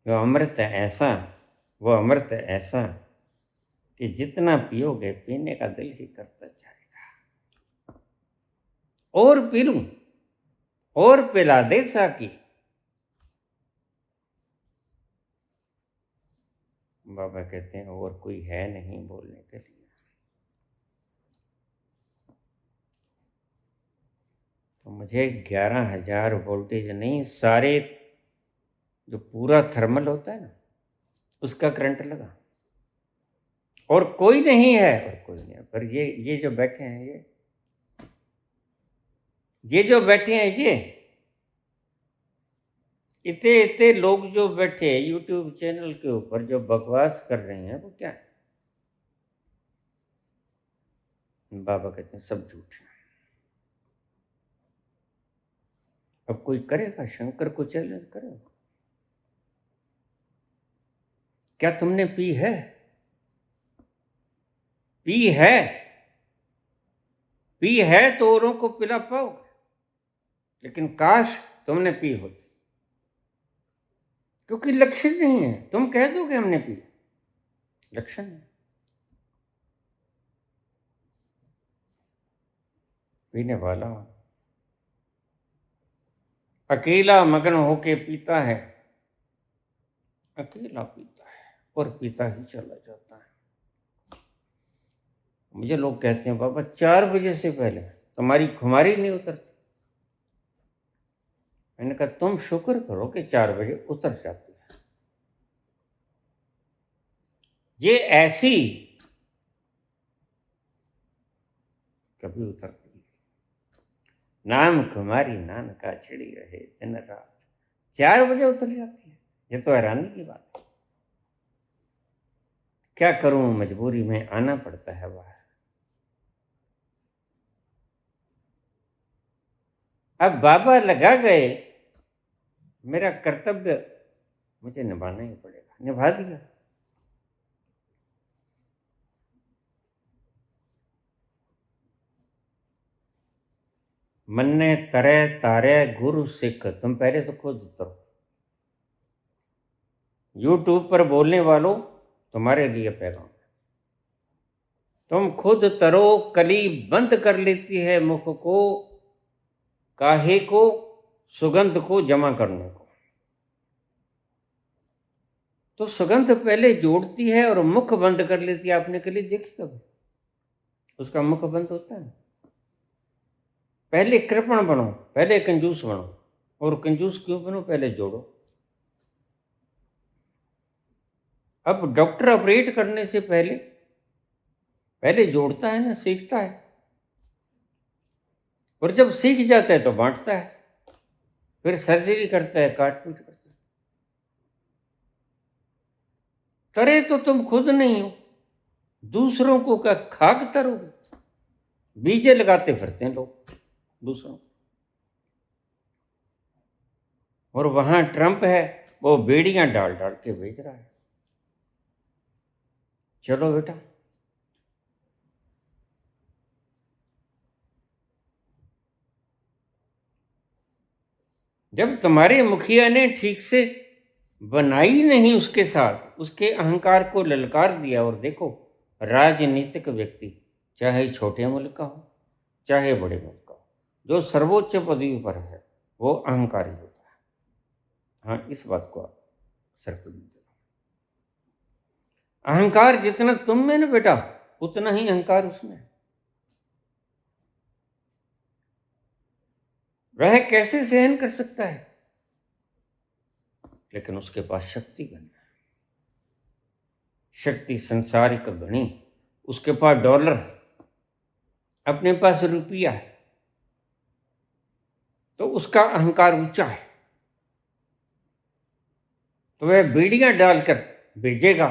वो अमृत ऐसा, वो अमृत ऐसा कि जितना पियोगे पीने का दिल ही करता जाएगा। और पी लूं और पिला दे साकी। बाबा कहते हैं और कोई है नहीं बोलने के लिए। तो मुझे 11,000 वोल्टेज नहीं, सारे जो पूरा थर्मल होता है ना उसका करंट लगा, और कोई नहीं है, और कोई नहीं है। पर ये जो बैठे हैं, ये जो बैठे हैं, ये इतने इतने लोग जो बैठे हैं यूट्यूब चैनल के ऊपर जो बकवास कर रहे हैं, वो क्या है? बाबा कहते हैं सब झूठ है। अब कोई करेगा शंकर को चैलेंज करेगा? क्या तुमने पी है? पी है, पी है तो औरों को पिला पाओगे, लेकिन काश तुमने पी होती, क्योंकि लक्षण नहीं है। तुम कह दोगे हमने पी, लक्षण है। पीने वाला अकेला मगन होके पीता है, अकेला पीता है और पीता ही चला जाता है। मुझे लोग कहते हैं बाबा 4 बजे से पहले तुम्हारी खुमारी नहीं उतरती। मैंने कहा तुम शुक्र करो कि 4 बजे उतर जाती है। ये ऐसी कभी उतरती, नाम खुमारी नानका छिड़ी रहे दिन रात, 4 बजे उतर जाती है। ये तो हैरानी की बात है। क्या करूं, मजबूरी में आना पड़ता है बाहर। अब बाबा लगा गए, मेरा कर्तव्य मुझे निभाना ही पड़ेगा। निभा दिया। मन्ने तरे तारे गुरु सिख। तुम पहले तो खुद उतरो। यूट्यूब पर बोलने वालों, तुम्हारे लिए पैगाम। तुम खुद तरो। कली बंद कर लेती है मुख को, काहे को, सुगंध को जमा करने को। तो सुगंध पहले जोड़ती है और मुख बंद कर लेती है। आपने कली देखी कभी? उसका मुख बंद होता है। पहले कृपण बनो, पहले कंजूस बनो। और कंजूस क्यों बनो? पहले जोड़ो। अब डॉक्टर ऑपरेट करने से पहले पहले जोड़ता है ना, सीखता है। और जब सीख जाता है तो बांटता है। फिर सर्जरी करता है, काट पीट करता है। तरे तो तुम खुद नहीं हो, दूसरों को क्या खाक तरोगे? बीजे लगाते फिरते हैं लोग दूसरों। और वहां ट्रंप है, वो बेड़ियां डाल डाल के भेज रहा है। चलो बेटा, जब तुम्हारे मुखिया ने ठीक से बनाई नहीं उसके साथ, उसके अहंकार को ललकार दिया। और देखो, राजनीतिक व्यक्ति चाहे छोटे मुल्क का हो चाहे बड़े मुल्क का हो, जो सर्वोच्च पदवी पर है वो अहंकारी होता है। हाँ, इस बात को आप सर्कल में देखो। अहंकार जितना तुम में ना बेटा, उतना ही अहंकार उसमें है। वह कैसे सहन कर सकता है? लेकिन उसके पास शक्ति घनी है। शक्ति संसारिक घनी। उसके पास डॉलर है, अपने पास रुपया है, तो उसका अहंकार ऊंचा है। तो वह बीड़ियां डालकर भेजेगा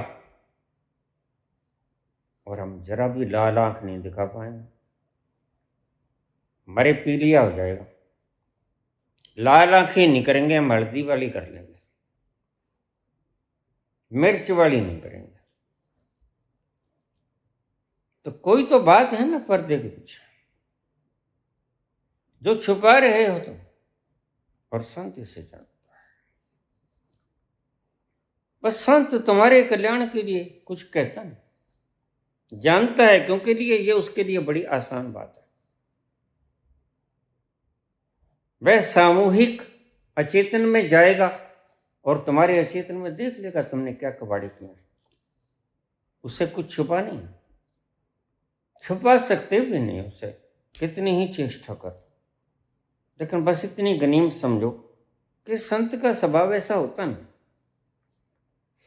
और हम जरा भी लाल आंख नहीं दिखा पाएंगे। हमारे पीलिया हो जाएगा। लाल आंखें नहीं करेंगे, हम हल्दी वाली कर लेंगे, मिर्च वाली नहीं करेंगे। तो कोई तो बात है ना पर्दे के पीछे, जो छुपा रहे हो तुम। और संत इसे जानता है। बस संत तुम्हारे कल्याण के लिए कुछ कहता नहीं, जानता है, क्योंकि लिए ये उसके लिए बड़ी आसान बात है। वह सामूहिक अचेतन में जाएगा और तुम्हारे अचेतन में देख लेगा तुमने क्या कबाड़ी किया। उससे कुछ छुपा नहीं, छुपा सकते भी नहीं उसे, कितनी ही चेष्टा कर। लेकिन बस इतनी गनीमत समझो कि संत का स्वभाव ऐसा होता नहीं।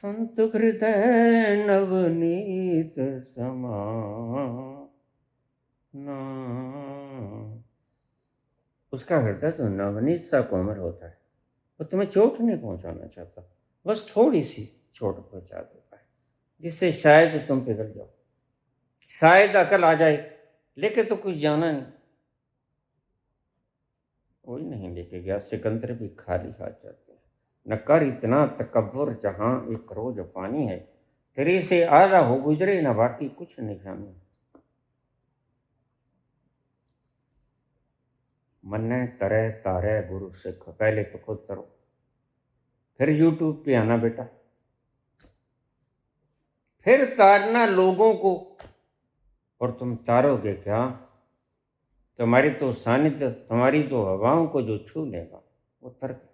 संत हृदय नवनीत समान, उसका हृदय तो नवनीत सा कोमल होता है। वो तुम्हें चोट नहीं पहुंचाना चाहता, बस थोड़ी सी चोट पहुंचा देता है, जिससे शायद तुम पिघल जाओ, शायद अकल आ जाए। लेके तो कुछ जाना नहीं। कोई नहीं लेके गया, सिकंदर भी खाली हाथ जाते हैं। न कर इतना तकब्बुर जहां एक रोज फानी है, तेरे से आला हो गुजरे न बाकी कुछ निशानी। मन्ने तरे तारे गुरु सिख। पहले तो खुद तरो, फिर यूट्यूब पे आना बेटा, फिर तारना लोगों को। और तुम तारोगे क्या? तुम्हारी तो सानिध्य, तुम्हारी तो हवाओं को जो छू लेगा वो तर गया।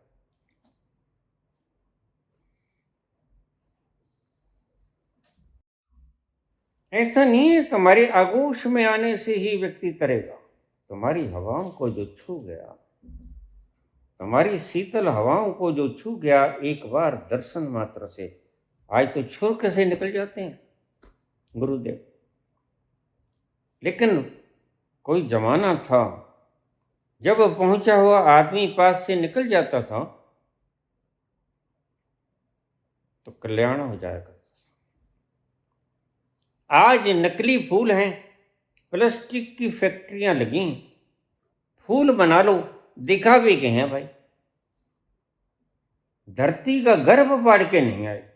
ऐसा नहीं है तुम्हारी आगोश में आने से ही व्यक्ति तरेगा। तुम्हारी हवाओं को जो छू गया, तुम्हारी शीतल हवाओं को जो छू गया एक बार दर्शन मात्र से, आज तो छुर कैसे निकल जाते हैं गुरुदेव। लेकिन कोई जमाना था जब पहुंचा हुआ आदमी पास से निकल जाता था तो कल्याण हो जाया करता। आज नकली फूल हैं, प्लास्टिक की फैक्ट्रियां लगी, फूल बना लो, दिखावे के हैं भाई। धरती का गर्भ पाड़ के नहीं आए,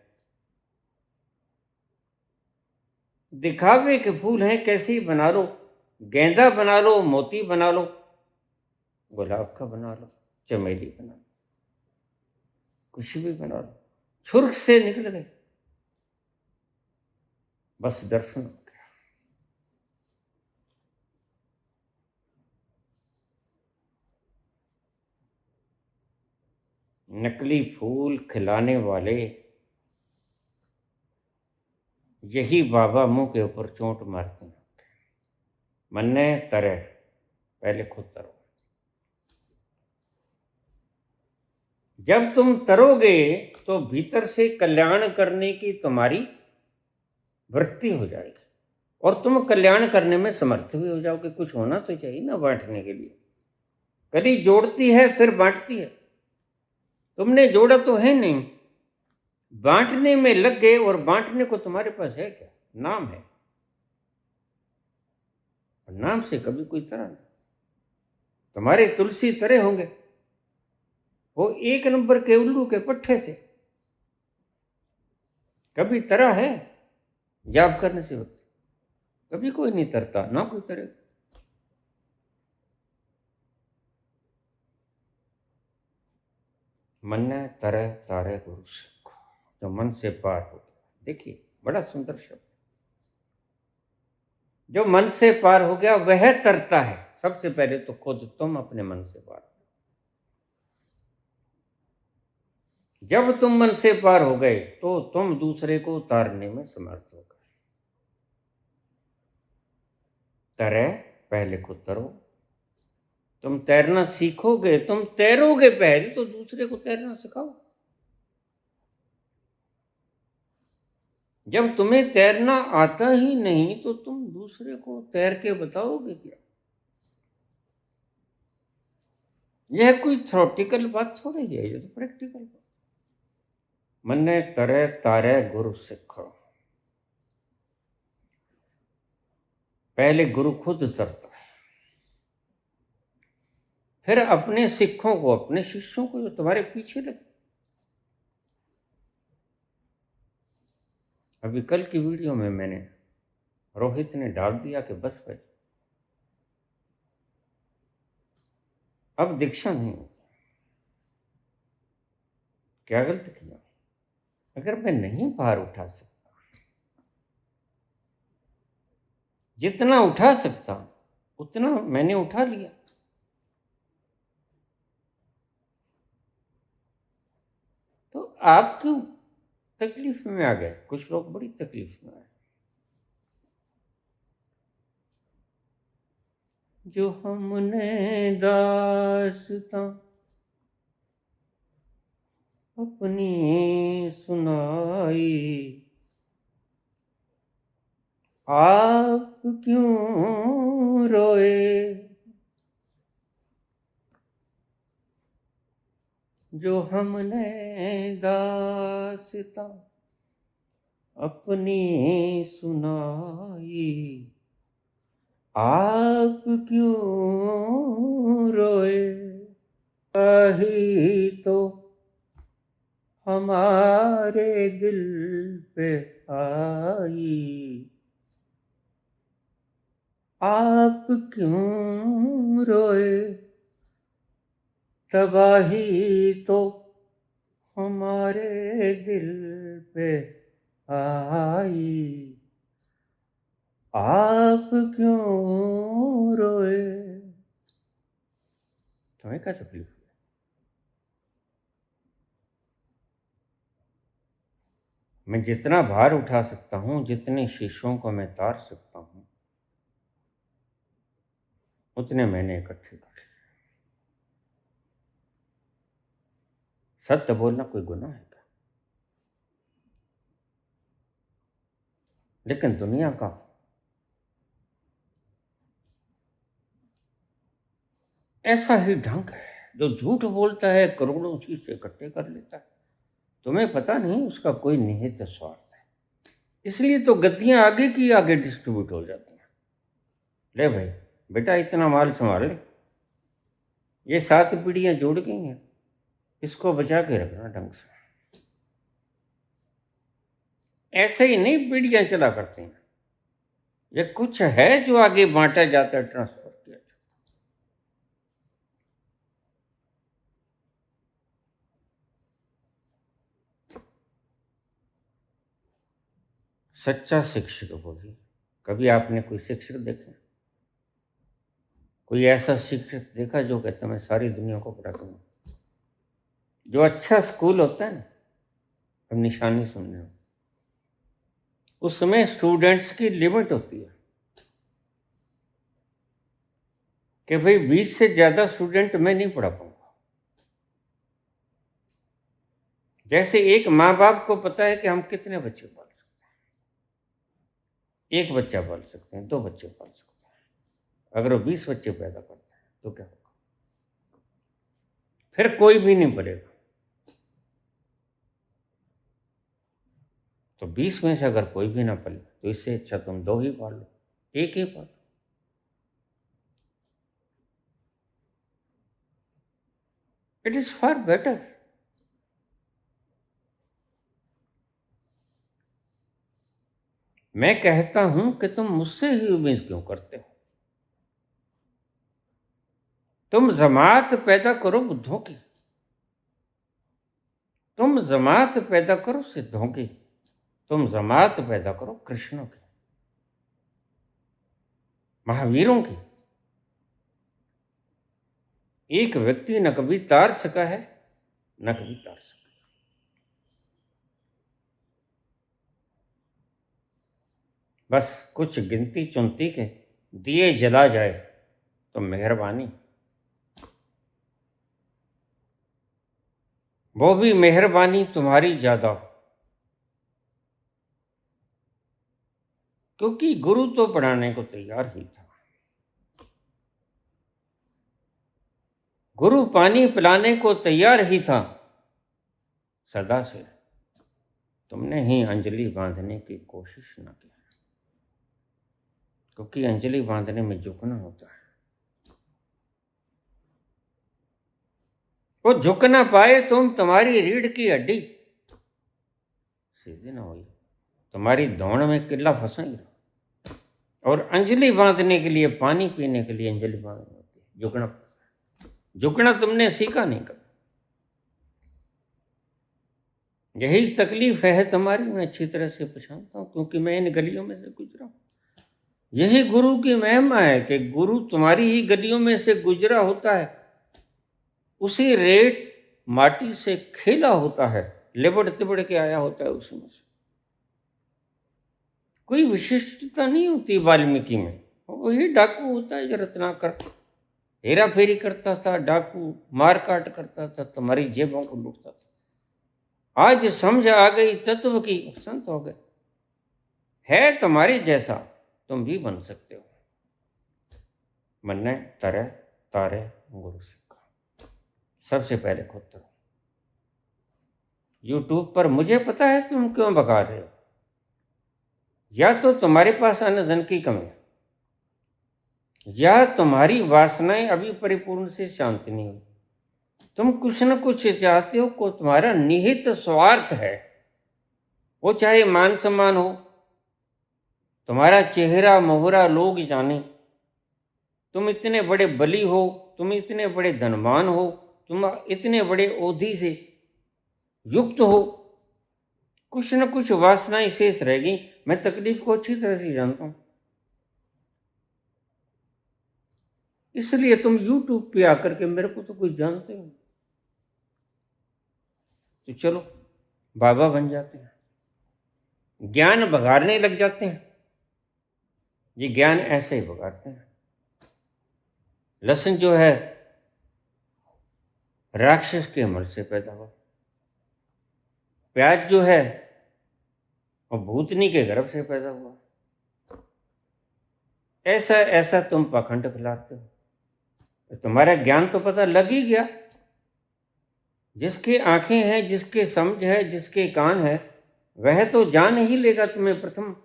दिखावे के फूल हैं। कैसे बना लो, गेंदा बना लो, मोती बना लो, गुलाब का बना लो, चमेली बना लो, कुछ भी बना लो, छुर्क से निकल गए, बस दर्शन हो गया। नकली फूल खिलाने वाले यही बाबा मुंह के ऊपर चोट मारते हैं। मन्ने तरे, पहले खुद तरो। जब तुम तरोगे तो भीतर से कल्याण करने की तुम्हारी वृत्ति हो जाएगी और तुम कल्याण करने में समर्थ भी हो जाओगे। कुछ होना तो चाहिए ना बांटने के लिए। कली जोड़ती है फिर बांटती है, तुमने जोड़ा तो है नहीं, बांटने में लग गए। और बांटने को तुम्हारे पास है क्या? नाम है, नाम से कभी कोई तरह नहीं। तुम्हारे तुलसी तरह होंगे, वो एक नंबर के उल्लू के पट्टे से। कभी तरह है जाप करने से होती, कभी कोई नहीं तरता, ना कोई तरह। मन्ने तरह तारे गुरु सिख, जो मन से पार हो गया। देखिए बड़ा सुंदर शब्द, जो मन से पार हो गया वह तरता है। सबसे पहले तो खुद तुम अपने मन से पार हो। जब तुम मन से पार हो गए तो तुम दूसरे को उतारने में समर्थ हो गए। तैरे, पहले खुद तरो। तुम तैरना सीखोगे, तुम तैरोगे पहले तो दूसरे को तैरना सिखाओ। जब तुम्हें तैरना आता ही नहीं तो तुम दूसरे को तैर के बताओगे क्या? यह कोई थ्योरेटिकल बात थोड़ी है, ये तो प्रैक्टिकल बात। मन्ने तरे तारे गुरु सिख, पहले गुरु खुद तरता है, फिर अपने सिखों को, अपने शिष्यों को जो तुम्हारे पीछे लगे। अभी कल की वीडियो में मैंने, रोहित ने डाल दिया कि बस भाई अब दीक्षा नहीं होगी। क्या गलत किया? अगर मैं नहीं भार उठा सकता, जितना उठा सकता उतना मैंने उठा लिया, तो आप क्यों तकलीफ में आ गए? कुछ लोग बड़ी तकलीफ में आए। जो हमने दास्तां अपनी सुनाई, आप क्यों रोए? जो हमने दास्तां अपनी सुनाई, आप क्यों रोए? कही तो हमारे दिल पे आई, आप क्यों रोए? तबाही तो हमारे दिल पे आई, आप क्यों रोए? तुम्हें क्या तकलीफ है? मैं जितना भार उठा सकता हूं, जितने शिष्यों को मैं तार सकता हूं, उतने मैंने इकट्ठे कर लिए। सत्य बोलना कोई गुनाह है क्या? लेकिन दुनिया का ऐसा ही ढंग है, जो झूठ बोलता है करोड़ों शीशे इकट्ठे कर लेता है। तुम्हें पता नहीं उसका कोई निहित स्वार्थ है, इसलिए तो गद्दियां आगे की आगे डिस्ट्रीब्यूट हो जाती हैं। ले भाई बेटा इतना माल संभाल ले, ये 7 पीढ़ियां जुड़ गई हैं, इसको बचा के रखना ढंग से। ऐसे ही नहीं पीढ़ियां चला करते हैं, ये कुछ है जो आगे बांटा जाता है, ट्रांसफर किया जाता सच्चा शिक्षक वही। कभी आपने कोई शिक्षक देखा? कोई ऐसा शिक्षक देखा जो कहता मैं सारी दुनिया को पढ़ा दूंगा? जो अच्छा स्कूल होता है ना, अब निशानी सुनने हो, उसमें स्टूडेंट्स की लिमिट होती है कि भाई 20 से ज्यादा स्टूडेंट मैं नहीं पढ़ा पाऊंगा। जैसे एक माँ बाप को पता है कि हम कितने बच्चे पाल सकते हैं, 1 बच्चा पाल सकते हैं, 2 बच्चे पाल सकते हैं। अगर वो 20 बच्चे पैदा करते हैं तो क्या होगा? फिर कोई भी नहीं पलेगा। तो 20 में से अगर कोई भी ना पले तो इससे अच्छा तुम 2 ही पाल लो, 1 ही पालो। It is far better. मैं कहता हूं कि तुम मुझसे ही उम्मीद क्यों करते हो? तुम जमात पैदा करो बुद्धों की, तुम जमात पैदा करो सिद्धों की, तुम जमात पैदा करो कृष्णों की, महावीरों की। एक व्यक्ति न कभी तार सका है, न कभी तार सका। बस कुछ गिनती चुनती के दिए जला जाए तो मेहरबानी, वो भी मेहरबानी तुम्हारी ज्यादा, क्योंकि गुरु तो पढ़ाने को तैयार ही था। गुरु पानी पिलाने को तैयार ही था सदा से। तुमने ही अंजलि बांधने की कोशिश न की, क्योंकि अंजलि बांधने में झुकना होता है। वो झुक ना पाए तुम्हारी रीढ़ की हड्डी सीधी ना हुई, तुम्हारी दौड़ में किला फंसा ही रहा। और अंजलि बांधने के लिए, पानी पीने के लिए अंजलि बांधनी होती है, झुकना। झुकना तुमने सीखा नहीं कभी। यही तकलीफ है तुम्हारी, मैं अच्छी तरह से पहचानता हूं, क्योंकि मैं इन गलियों में से गुजरा हूं। यही गुरु की महिमा है कि गुरु तुम्हारी ही गलियों में से गुजरा होता है, उसी रेत माटी से खेला होता है, लिबड़ तिबड़ के आया होता है उसमें से। कोई विशिष्टता नहीं होती वाल्मीकि में। वही डाकू होता है जो रत्नाकर, हेरा फेरी करता था, डाकू मार काट करता था, तुम्हारी जेबों को लूटता था। आज समझ आ गई तत्व की, संत हो गए। है तुम्हारे जैसा तुम भी बन सकते हो। मन्ने तरे तारे गुरु सिक्का। सबसे पहले खुद करो। यूट्यूब पर मुझे पता है तुम क्यों बगा रहे हो। या तो तुम्हारे पास अन्न धन की कमी है, या तुम्हारी वासनाएं अभी परिपूर्ण से शांत नहीं हुई। तुम कुछ न कुछ चाहते हो, को तुम्हारा निहित स्वार्थ है। वो चाहे मान सम्मान हो, तुम्हारा चेहरा मोहरा लोग जाने, तुम इतने बड़े बली हो, तुम इतने बड़े धनवान हो, तुम इतने बड़े ओधी से युक्त हो, कुछ न कुछ वासनाएं शेष रहेगी। मैं तकलीफ को अच्छी तरह से जानता हूं, इसलिए तुम YouTube पे आकर के मेरे को तो कुछ जानते हो, तो चलो बाबा बन जाते हैं, ज्ञान बघारने लग जाते हैं। ये ज्ञान ऐसे ही बघारते हैं। लहसुन जो है राक्षस के अमल से पैदा हुआ, प्याज जो है वो भूतनी के गर्भ से पैदा हुआ। ऐसा ऐसा तुम पाखंड फैलाते हो, तो तुम्हारा ज्ञान तो पता लग ही गया। जिसकी आंखें हैं, जिसके समझ है, जिसके कान है, वह तो जान ही लेगा तुम्हें। प्रथम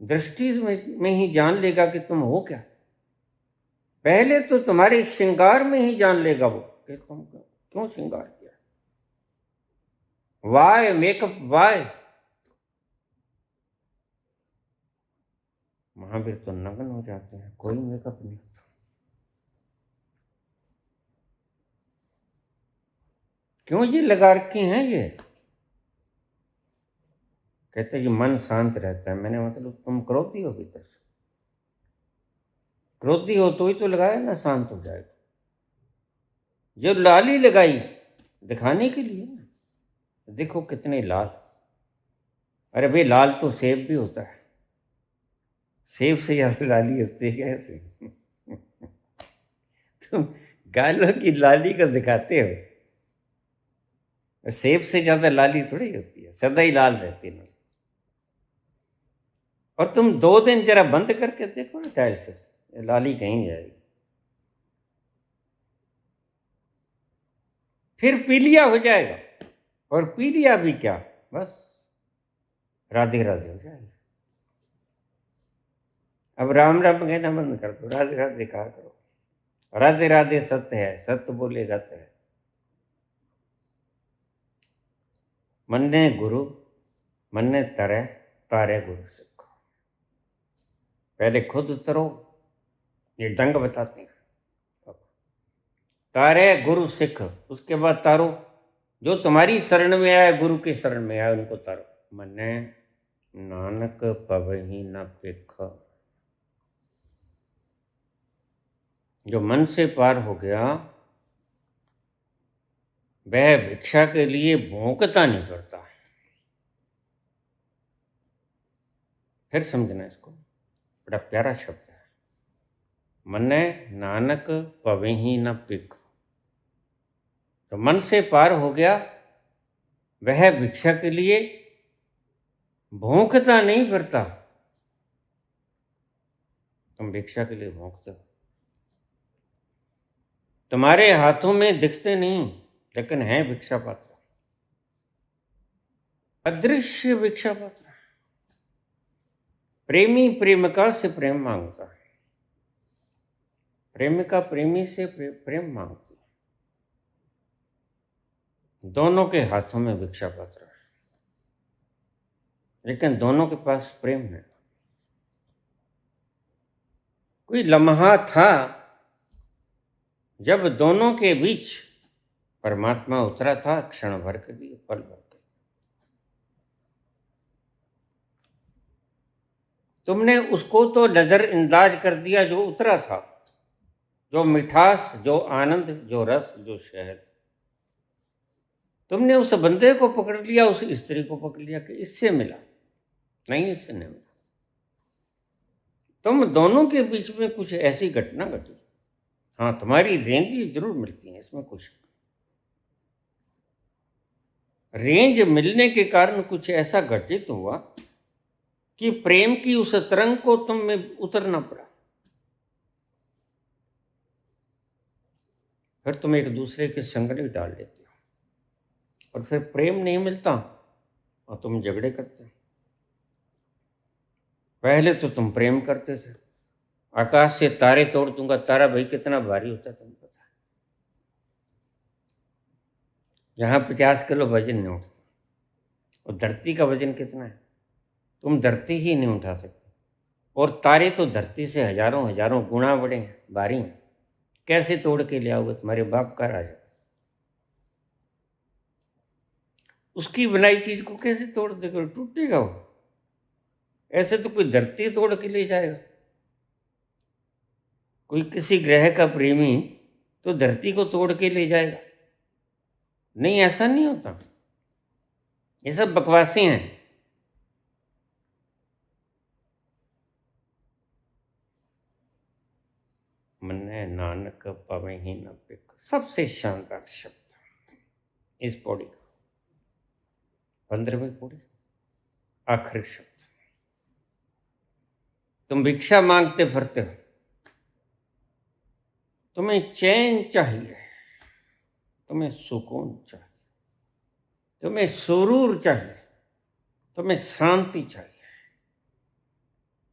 दृष्टि में ही जान लेगा कि तुम हो क्या। पहले तो तुम्हारे श्रृंगार में ही जान लेगा वो कि तुम क्यों श्रृंगार किया। Y makeup Y. महावीर तो नग्न हो जाते हैं, कोई मेकअप नहीं होता। क्यों ये लगा रखे हैं ये? कहते जी मन शांत रहता है। मैंने मतलब तुम क्रोधी हो भीतर से, क्रोधी हो तो ही तो लगाया ना, शांत हो जाएगा। जो लाली लगाई दिखाने के लिए ना, देखो कितने लाल। अरे भाई लाल तो सेब भी होता है, सेब से ज्यादा लाली होती है कैसे? तुम गालों की लाली को दिखाते हो, सेब से ज्यादा लाली थोड़ी होती है, सदा ही लाल रहती है। और तुम 2 दिन जरा बंद करके देखो ना टाइल से, लाली कहीं जाएगी। फिर पीलिया हो जाएगा, और पीलिया भी क्या, बस राधे राधे हो जाएगी। अब राम राम कहना बंद कर दो, राधे राधे कहा करो। राधे राधे सत्य है, सत्य बोलेगा तो है। मन्ने गुरु मन्ने तरे, तारे गुरु सिख। पहले खुद उतरो, ये ढंग बताते हैं। तारे गुरु सिख, उसके बाद तारो। जो तुम्हारी शरण में आए, गुरु की शरण में आए, उनको तारो। मन्ने नानक पवही न पिख। जो मन से पार हो गया, वह भिक्षा के लिए भौंकता नहीं करता। फिर समझना इसको, बड़ा प्यारा शब्द है। मन्ने नानक पवही न पिख। तो मन से पार हो गया, वह भिक्षा के लिए भौंकता नहीं फिरता। तुम भिक्षा के लिए भौंकते हो, तुम्हारे हाथों में दिखते नहीं, लेकिन है भिक्षा पात्र, अदृश्य भिक्षा पात्र। प्रेमी प्रेमिका से प्रेम मांगता है, प्रेमिका प्रेमी से प्रेम मांगती है। दोनों के हाथों में भिक्षा पात्र है, लेकिन दोनों के पास प्रेम है। कोई लम्हा था जब दोनों के बीच परमात्मा उतरा था, क्षण भर के लिए, पल भर के। तुमने उसको तो नजरअंदाज कर दिया जो उतरा था, जो मिठास, जो आनंद, जो रस, जो शहद। तुमने उस बंदे को पकड़ लिया, उस स्त्री को पकड़ लिया कि इससे मिला, नहीं इससे नहीं मिला। तुम दोनों के बीच में कुछ ऐसी घटना घटी। हाँ, तुम्हारी रेंज जरूर मिलती है, इसमें कुछ रेंज मिलने के कारण कुछ ऐसा घटित हुआ कि प्रेम की उस तरंग को तुम में उतरना पड़ा। फिर तुम एक दूसरे के संगनी डाल लेते हो, और फिर प्रेम नहीं मिलता और तुम झगड़े करते हो। पहले तो तुम प्रेम करते थे, आकाश से तारे तोड़ दूंगा। तारा भाई कितना भारी होता है तुम्हें पता है? यहाँ 50 किलो वजन नहीं उठता, और धरती का वजन कितना है? तुम धरती ही नहीं उठा सकते। और तारे तो धरती से हजारों हजारों गुना बड़े हैं, भारी हैं। कैसे तोड़ के ले आओगे? तुम्हारे बाप का राजा, उसकी बनाई चीज को कैसे तोड़ देगा? टूटेगा वो। ऐसे तो कोई धरती तोड़ के ले जाएगा? कोई किसी ग्रह का प्रेमी तो धरती को तोड़ के ले जाएगा? नहीं, ऐसा नहीं होता। ये सब बकवासें हैं। मन्ने नानक पवहि न पिख, सबसे शानदार शब्द इस पौड़ी का, 15वीं पौड़ी, आखिरी शब्द। तुम भिक्षा मांगते फिरते हो, तुम्हें चैन चाहिए, तुम्हें सुकून चाहिए, तुम्हें सुरूर चाहिए, तुम्हें शांति चाहिए,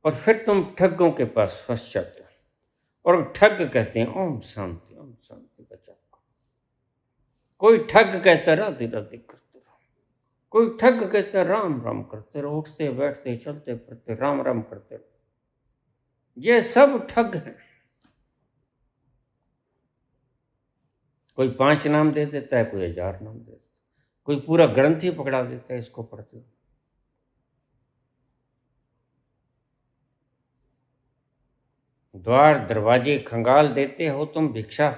और फिर तुम ठगों के पास फंस जाते हो। और ठग कहते हैं ओम शांति, ओम शांति का जाप करो। कोई ठग कहता राधे राधे करते रहो, कोई ठग कहता राम राम करते रहो, उठते बैठते चलते फिरते राम राम करते रहो। ये सब ठग हैं। कोई 5 नाम दे देता है, कोई 1000 नाम दे देता है, कोई पूरा ग्रंथ ही पकड़ा देता है, इसको पढ़ते हो। द्वार दरवाजे खंगाल देते हो तुम भिक्षा,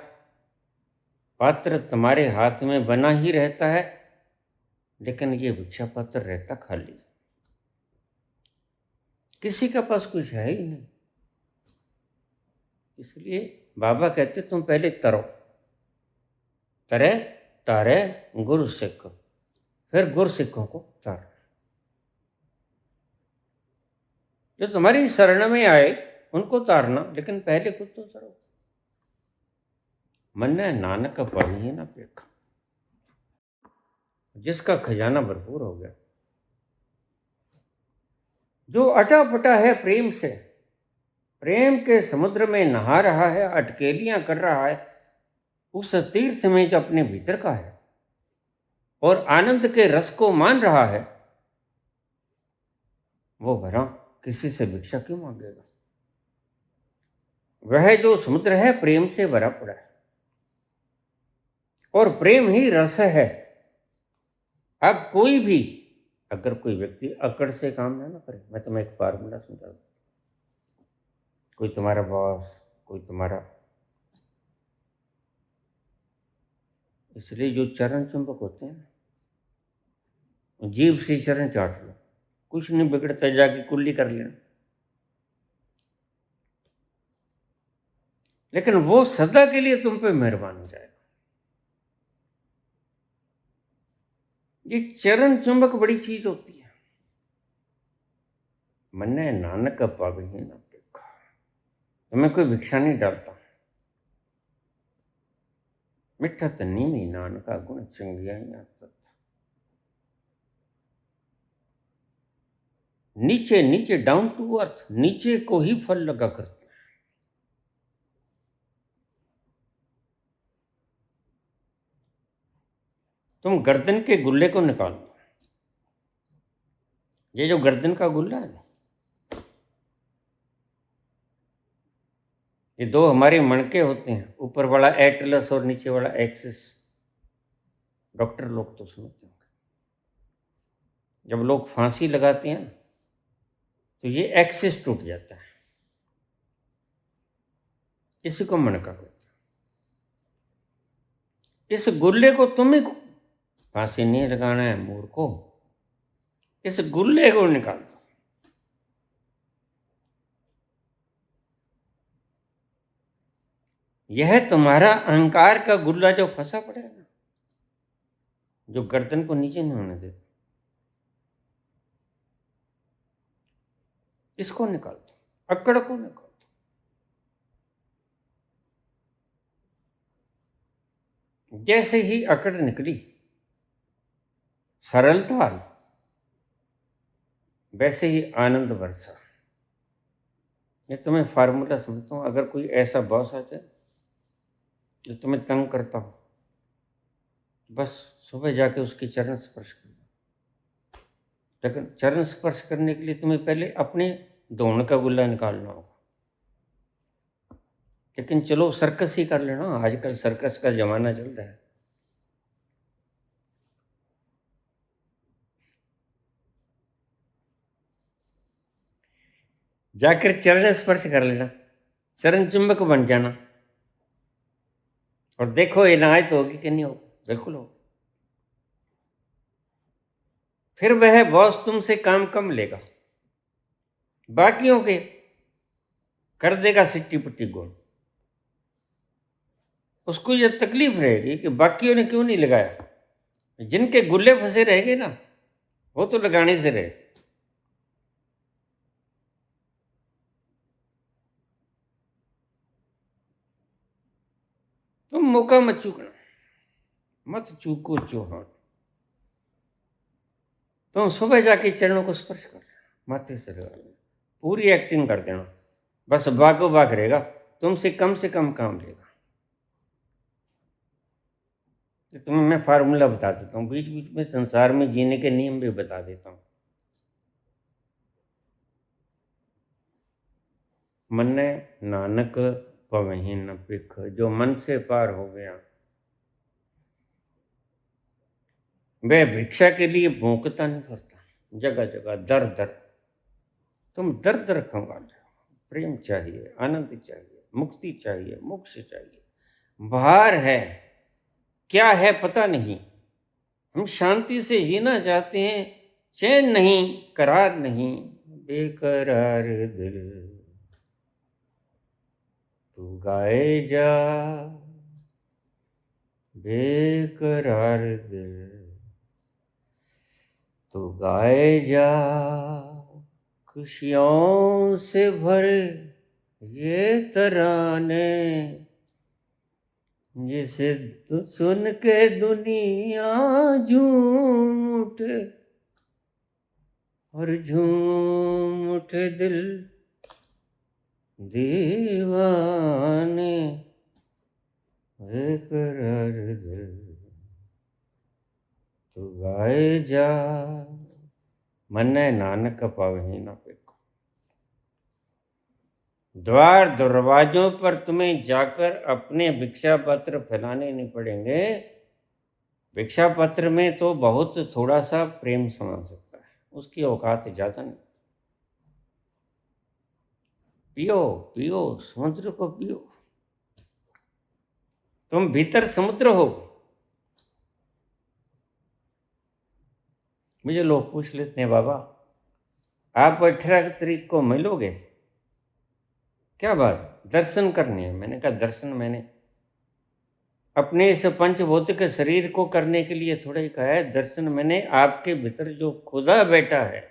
पात्र तुम्हारे हाथ में बना ही रहता है, लेकिन ये भिक्षा पात्र रहता खाली, किसी के पास कुछ है ही नहीं। इसलिए बाबा कहते तुम पहले तरो, तरे तारे गुरु सिख, फिर गुरु सिखों को तार। जो तुम्हारी शरण में आए उनको तारना, लेकिन पहले खुद तो तरो। मन ने नानक पानी ही ना पेखा, जिसका खजाना भरपूर हो गया, जो अटा पटा है प्रेम से, प्रेम के समुद्र में नहा रहा है, अटकेलियां कर रहा है, उस तीर्थ में जो अपने भीतर का है और आनंद के रस को मान रहा है, वो भरा किसी से भिक्षा क्यों मांगेगा। वह जो समुद्र है प्रेम से भरा पड़ा है और प्रेम ही रस है। अब कोई भी, अगर कोई व्यक्ति अकड़ से काम ना करे, मैं तुम्हें एक फार्मूला समझा दूं। कोई तुम्हारा बॉस, कोई तुम्हारा, इसलिए जो चरण चुंबक होते हैं, जीभ से चरण चाट लो, कुछ नहीं बिगड़ता, जाके कुल्ली कर लेना, लेकिन वो सदा के लिए तुम पे मेहरबान हो जाएगा। ये चरण चुंबक बड़ी चीज होती है। मन्ने नानक पावे ही ना देखा, तुम्हें कोई भिक्षा नहीं डालता। मिठा तन्नी में नानका गुण चंगिया नीचे नीचे, डाउन टू अर्थ, नीचे को ही फल लगा करते हैं। तुम गर्दन के गुल्ले को निकाल दो, ये जो गर्दन का गुल्ला है ना, ये दो हमारे मणके होते हैं, ऊपर वाला एटलस और नीचे वाला एक्सिस। डॉक्टर लोग तो समझते होंगे, जब लोग फांसी लगाते हैं तो ये एक्सिस टूट जाता है, इसी को मणका कहते हैं। इस गुल्ले को तुम्हें को फांसी नहीं लगाना है मूर्खों, इस गुल्ले को निकाल दो। यह तुम्हारा अहंकार का गुल्ला जो फंसा पड़ा है ना, जो गर्दन को नीचे नहीं होने देता, इसको निकाल दो, अकड़ को निकाल दो। जैसे ही अकड़ निकली, सरलता आई, वैसे ही आनंद बरसा। ये तुम्हें फार्मूला समझता हूं। अगर कोई ऐसा बॉस आ जाए जो तुम्हें तंग करता हो, बस सुबह जाके उसके चरण स्पर्श कर दो। लेकिन चरण स्पर्श करने के लिए तुम्हें पहले अपने दौड़ का गुल्ला निकालना होगा। लेकिन चलो सर्कस ही कर लेना, आजकल सर्कस का जमाना चल रहा है। जाकर चरण स्पर्श कर लेना, चरण चुंबक बन जाना, और देखो इनायत होगी कि नहीं होगी, बिल्कुल होगी। फिर वह बॉस तुमसे काम कम लेगा, बाकियों के कर देगा सिट्टी पुट्टी गोल। उसको ये तकलीफ रहेगी कि बाकियों ने क्यों नहीं लगाया। जिनके गुल्ले फंसे रहेंगे ना, वो तो लगाने से रहे। तुम मौका मत चूकना, मत चूको चौहान। तुम सुबह जाके चरणों को स्पर्श कर देना, माथे से लगा लेना, पूरी एक्टिंग कर देना, बस बागो बाग रहेगा, तुमसे कम काम लेगा। तो तुम्हें मैं फार्मूला बता देता हूँ, बीच बीच में संसार में जीने के नियम भी बता देता हूँ। मन्ने नानक पवहि न पिख, जो मन से पार हो गया वह भिक्षा के लिए भूखता नहीं करता। जगह जगह दर दर, तुम दर दर खंगाल रहे हो, प्रेम चाहिए, आनंद चाहिए, मुक्ति चाहिए, मोक्ष चाहिए। बाहर है, क्या है पता नहीं। हम शांति से जीना चाहते हैं, चैन नहीं, करार नहीं, बेकरार दिल तू गाए जा, बेकरार दिल तू गाए जा, खुशियों से भरे ये तराने, जिसे सुन के दुनिया झूम उठे और झूम उठे दिल दीवाने, बेकरार दिल तू गाए जा, मन्ने नानक पावही ना पेको। द्वार दरवाजों पर तुम्हें जाकर अपने भिक्षा पत्र फैलाने नहीं पड़ेंगे। भिक्षा पत्र में तो बहुत थोड़ा सा प्रेम समा सकता है, उसकी औकात ज्यादा नहीं। पियो पियो, समुद्र को पियो। तुम भीतर समुद्र हो। मुझे लोग पूछ लेते हैं, बाबा आप 18 तारीख को मिलोगे? क्या बात, दर्शन करने हैं? मैंने कहा दर्शन मैंने अपने इस पंचभौतिक शरीर को करने के लिए थोड़ा ही कहा है। दर्शन मैंने आपके भीतर जो खुदा बैठा है,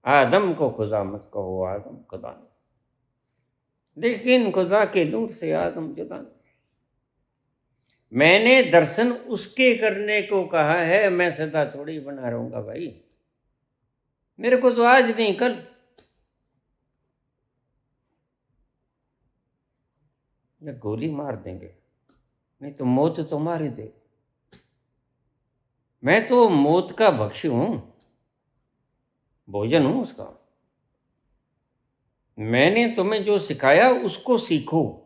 आदम को खुदा मत कहो, आदम खुदा नहीं, लेकिन खुदा के नूर से आदम जुदा नहीं। मैंने दर्शन उसके करने को कहा है, मैं सदा थोड़ी बना रहूंगा भाई। मेरे को तो आज नहीं कल या गोली मार देंगे, नहीं तो मौत तो मार ही दे। मैं तो मौत का भक्ष्य हूं, भोजन हूं उसका। मैंने तुम्हें जो सिखाया उसको सीखो।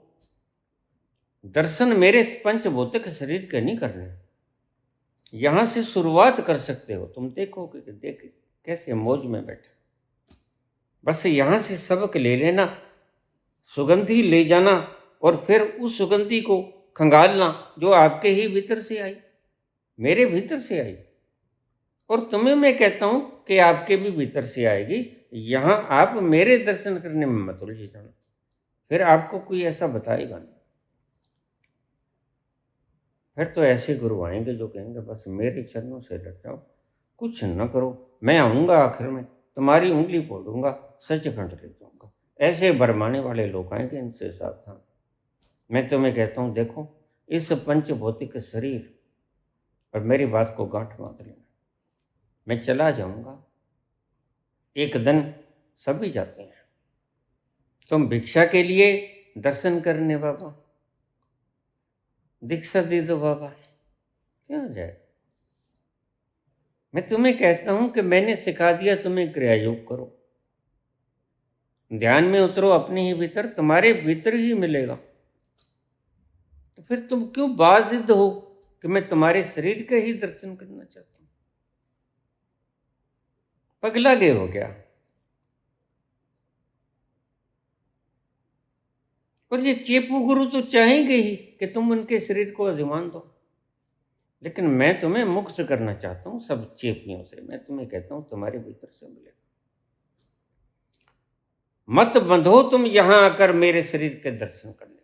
दर्शन मेरे पंचभौतिक शरीर के नहीं करने। यहां से शुरुआत कर सकते हो, तुम देखोगे कि देख कैसे मौज में बैठे। बस यहां से सबक ले लेना, सुगंधी ले जाना और फिर उस सुगंधी को खंगालना जो आपके ही भीतर से आई, मेरे भीतर से आई। और तुम्हें मैं कहता हूं कि आपके भी भीतर से आएगी। यहां आप मेरे दर्शन करने में मत उलझ जाना, फिर आपको कोई ऐसा बताएगा नहीं। फिर तो ऐसे गुरु आएंगे जो कहेंगे बस मेरे चरणों से लट जाओ, कुछ न करो, मैं आऊँगा आखिर में तुम्हारी उंगली फोड़ूंगा, सचखंड ले जाऊँगा। ऐसे भरमाने वाले लोग आएंगे, इनसे सावधान। मैं तुम्हें कहता हूँ, देखो इस पंच भौतिक शरीर और मेरी बात को गांठ बांध लेना। मैं चला जाऊँगा, एक दिन सभी जाते हैं। तुम भिक्षा के लिए दर्शन करने बाबा, दीक्षा दे दो बाबा, क्या हो जाए। मैं तुम्हें कहता हूं कि मैंने सिखा दिया, तुम्हें क्रिया योग करो, ध्यान में उतरो अपने ही भीतर, तुम्हारे भीतर ही मिलेगा। तो फिर तुम क्यों बाजिद हो कि मैं तुम्हारे शरीर के ही दर्शन करना चाहता हूं? पगला गए हो क्या? और ये चेपू गुरु तो चाहेंगे ही कि तुम उनके शरीर को अजमान दो, लेकिन मैं तुम्हें मुक्त करना चाहता हूं सब चेपियों से। मैं तुम्हें कहता हूं तुम्हारे भीतर से मिले। मत बंधो तुम यहां आकर मेरे शरीर के दर्शन करने के।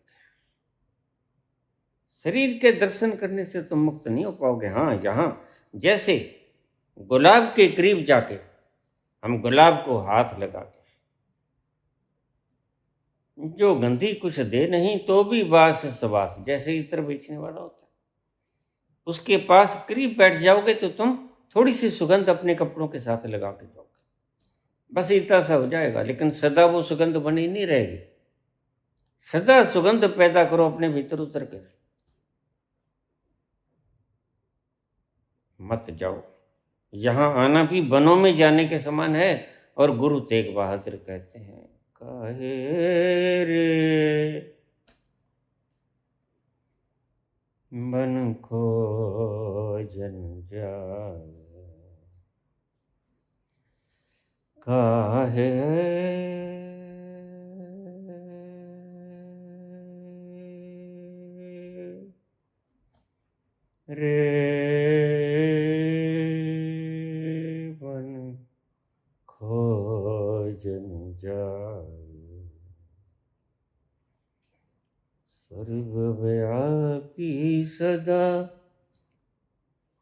शरीर के दर्शन करने से तुम मुक्त नहीं हो पाओगे। हाँ, यहां जैसे गुलाब के करीब जाके हम गुलाब को हाथ लगा के, जो गंधी कुछ दे नहीं तो भी बास सबास, जैसे इत्र बेचने वाला होता है, उसके पास करीब बैठ जाओगे तो तुम थोड़ी सी सुगंध अपने कपड़ों के साथ लगा के जाओगे, बस इतना सा हो जाएगा। लेकिन सदा वो सुगंध बनी नहीं रहेगी। सदा सुगंध पैदा करो अपने भीतर उतर कर। मत जाओ, यहां आना भी वनों में जाने के समान है। और गुरु तेग बहादुर कहते हैं, काहे रे मन खोजन जाए, काहे खोजन जाए। सर्वव्यापी सदा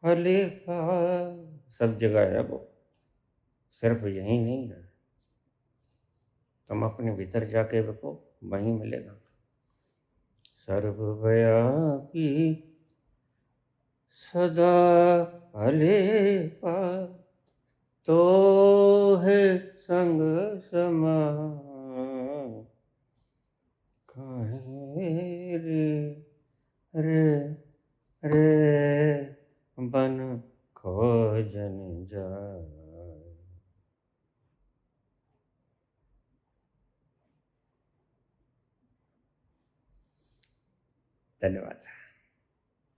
फले सब जगह है वो, सिर्फ यही नहीं है। तुम अपने भीतर जाके देखो, वहीं मिलेगा। सर्वव्यापी सदा फले तो है संग समान, काहे रे रे बन खोजन जाए। धन्यवाद।